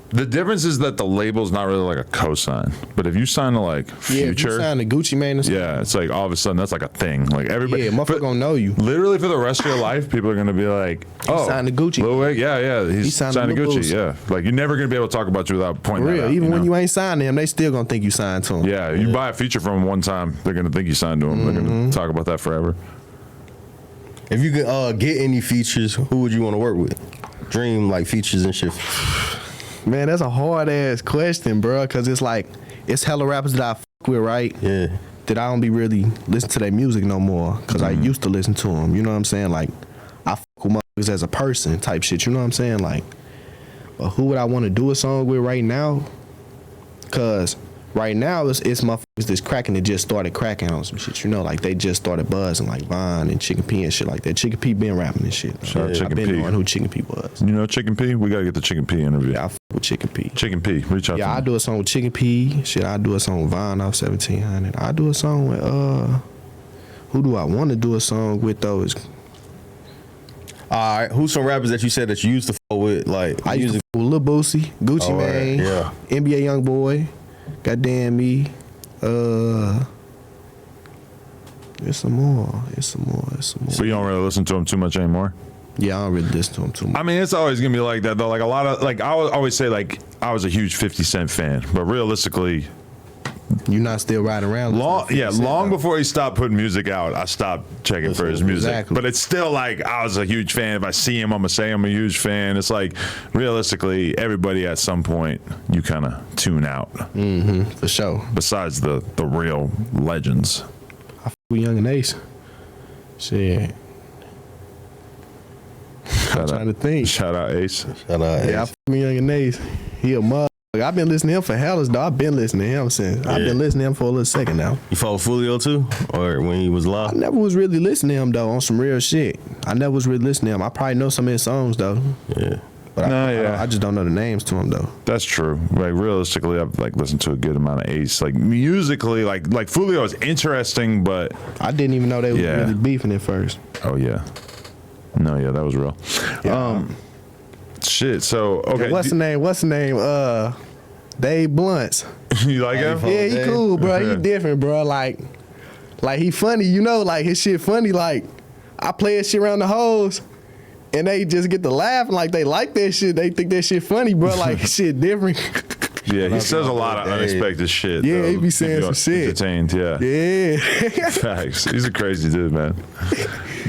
The difference is that the label's not really like a cosign, but if you sign to like Yeah, if you Future, sign to Gucci Mane or something. yeah, it's like all of a sudden that's like a thing. Like everybody, Yeah, motherfucker gonna know you. literally for the rest of your life, people are gonna be like, "Oh, signed to Gucci. Lil Wick, yeah, he's signed signed to to Lil Gucci, Boosie. yeah." Like you're never gonna be able to talk about you without pointing For that real. out, Even when know? you ain't signed to him, they still gonna think you signed to him. Yeah, you buy a feature from him one time, they're gonna think you signed to him. They're gonna talk about that forever. If you could get any features, who would you want to work with? Dream like features and shit. Man, that's a hard ass question, bro. Cause it's like it's hella rappers that I fuck with, right? Yeah. That I don't be really listen to their music no more. Cause I used to listen to them. You know what I'm saying? Like I fuck with motherfuckers as a person type shit. You know what I'm saying? Like, but who would I want to do a song with right now? Cause right now it's motherfuckers that's cracking that just started cracking on some shit. You know, like they just started buzzing, like Vine and Chicken P and shit like that. Chicken P been rapping and shit. Shout out Chicken I've been P. knowing who Chicken P was. You know Chicken P? We gotta get the Chicken P interview. Yeah, I fuck with Chicken P. Chicken P, reach out Yeah, to I him. do a song with Chicken P. Shit, I do a song with Vine off 1700. I do a song with who do I want to do a song with though? Is All right. Who's some rappers that you said that you used to fuck with? Like I used to fuck with Lil Boosie, Gucci Oh, Mane, yeah. NBA Youngboy, Goddamn Me. There's some more. So you don't really listen to him too much anymore? Yeah, I don't really listen to him too much. I mean, it's always gonna be like that though. Like a lot of like I would always say like I was a huge 50 Cent fan, but realistically, You not still riding around. Long before he stopped putting music out, I stopped checking for his music. Exactly. But it's still like I was a huge fan. If I see him, I'm gonna say I'm a huge fan. It's like realistically, everybody at some point you kind of tune out. For sure. Besides the real legends. I f with Young and Ace. Shit. I'm trying to think. Shout out Ace. Shout out Ace. Yeah, I f with Young and Ace. He a mother. I've been listening to him for hellas, though. I've been listening to him since. I've been listening to him for a little second now. You fought with Fulio too, or when he was live? I never was really listening to him though on some real shit. I never was really listening to him. I probably know some of his songs though. Yeah. But I just don't know the names to him though. That's true. Like realistically, I've like listened to a good amount of Ace. Like musically, like Fulio is interesting, but I didn't even know they were really beefing at first. Oh yeah. No, yeah, that was real. Yeah. Shit. So okay. What's the name? Dave Blunts. You like him? Yeah, he cool, bro. He different, bro. Like he funny, you know. Like his shit funny. Like I play his shit around the hoes, and they just get to laughing. Like they like that shit. They think that shit funny, bro. Like his shit different. Yeah, he says a lot of unexpected shit. Yeah, though. he be saying some shit. Entertained, yeah. Yeah. Facts. He's a crazy dude, man.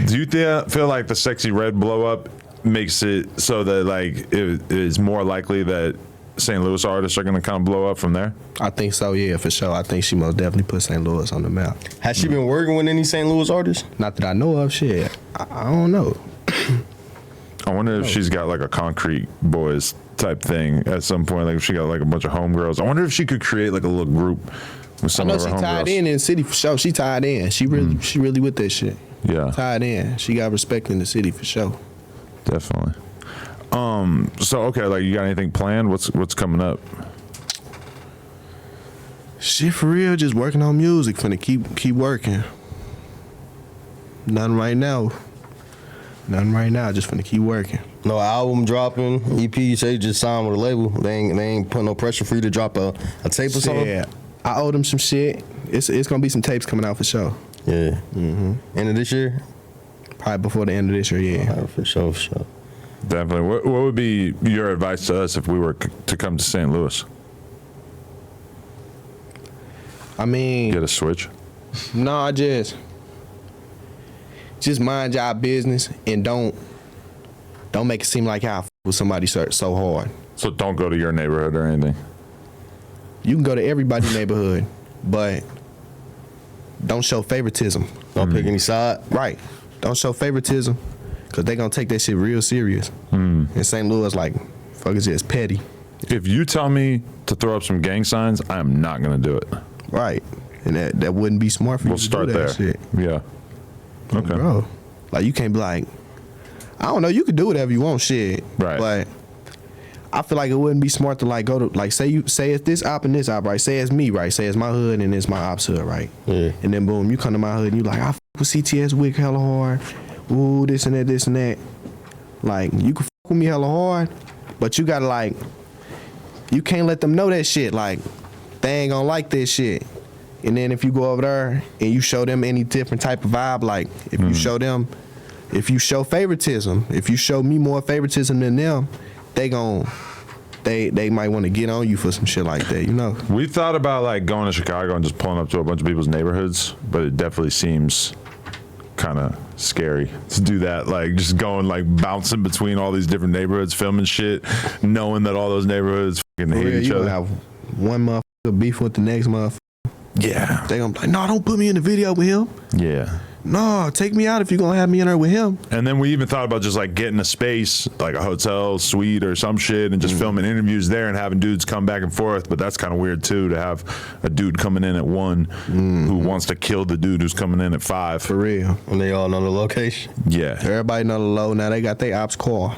Do you feel like the Sexy Red blow up makes it so that like it is more likely that St. Louis artists are going to kind of blow up from there? I think so, yeah, for sure. I think she most definitely put St. Louis on the map. Has she been working with any St. Louis artists? Not that I know of, shit. I don't know. I wonder if she's got like a Concrete Boys type thing at some point. Like if she got like a bunch of homegirls. I wonder if she could create like a little group with some of her homegirls. I know she tied in the city for sure. She tied in. She really with that shit. Yeah. Tied in. She got respect in the city for sure. Definitely. So okay, like you got anything planned? What's coming up? Shit for real, just working on music. Finna keep working. Nothing right now. Just finna keep working. No album dropping. EP, you say you just signed with a label. They ain't putting no pressure for you to drop a tape or something. Yeah, I owe them some shit. It's gonna be some tapes coming out for sure. Yeah. End of this year. Probably before the end of this year. Yeah. For sure. Definitely. What would be your advice to us if we were to come to St. Louis? I mean, get a switch. No, just mind your business and don't make it seem like I f with somebody so hard. So don't go to your neighborhood or anything. You can go to everybody's neighborhood, but don't show favoritism. Don't pick any side. Right. Don't show favoritism, because they going to take that shit real serious. In St. Louis, like, fuck, it's just petty. If you tell me to throw up some gang signs, I am not going to do it. Right. And that wouldn't be smart for you to start do that there. shit. Yeah. Okay. Bro, like, you can't be like, I don't know, you could do whatever you want, shit. Right. But I feel like it wouldn't be smart to, like, go to, like, say it's this op and this op, right? Say it's me, right? Say it's my hood and it's my op's hood, right? Yeah. And then, boom, you come to my hood and you like, I f with CTS Wick hella hard. Ooh, this and that. Like, you can f with me hella hard, but you gotta, like, you can't let them know that shit. Like, they ain't gonna like this shit. And then if you go over there and you show them any different type of vibe, like, if you show them, if you show favoritism, if you show me more favoritism than them, they might want to get on you for some shit like that, you know? We thought about, like, going to Chicago and just pulling up to a bunch of people's neighborhoods, but it definitely seems kind of scary to do that. Like, just going, like, bouncing between all these different neighborhoods, filming shit, knowing that all those neighborhoods fucking hate each other. You have one motherfucker beef with the next motherfucker. Yeah. They gonna be like, no, don't put me in the video with him. Yeah. No, take me out if you're gonna have me in there with him. And then we even thought about just like getting a space, like a hotel suite or some shit, and just filming interviews there and having dudes come back and forth. But that's kind of weird too, to have a dude coming in at 1 who wants to kill the dude who's coming in at 5. For real. And they all know the location. Yeah. Everybody know the low. Now they got their ops call.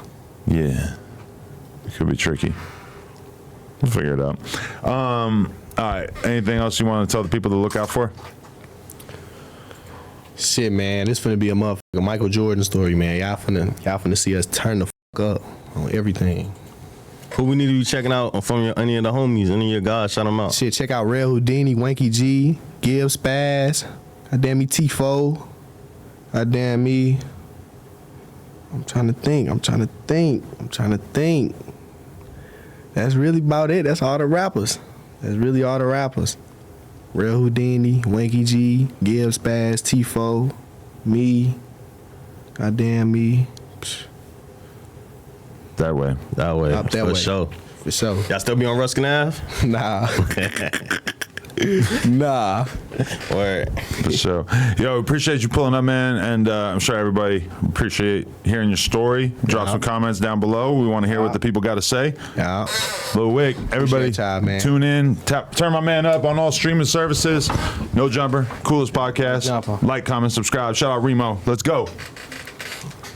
Yeah. It could be tricky. We'll figure it out. All right. Anything else you want to tell the people to look out for? Shit, man, this finna be a motherfucking Michael Jordan story, man. Y'all finna see us turn the fuck up on everything. Who we need to be checking out from any of the homies, any of your guys? Shout them out. Shit, check out Red Houdini, Wanky G, Gibbs, Spaz, goddamn me Tifo, goddamn me. I'm trying to think. That's really about it. That's all the rappers. Real Houdini, Wanky G, Gibbs Spaz, Tifo, me, goddamn me. Psh, That way. Up that for way. sure. For sure. Y'all still be on Ruskin Ave? Nah. Nah. Word. For sure. Yo, appreciate you pulling up, man. And I'm sure everybody appreciate hearing your story. Drop some comments down below. We want to hear what the people got to say. Yeah. Luh Wick, everybody Appreciate y'all, man. tune in. Turn my man up on all streaming services. No Jumper, coolest podcast. Jumper. Like, comment, subscribe. Shout out Remo. Let's go.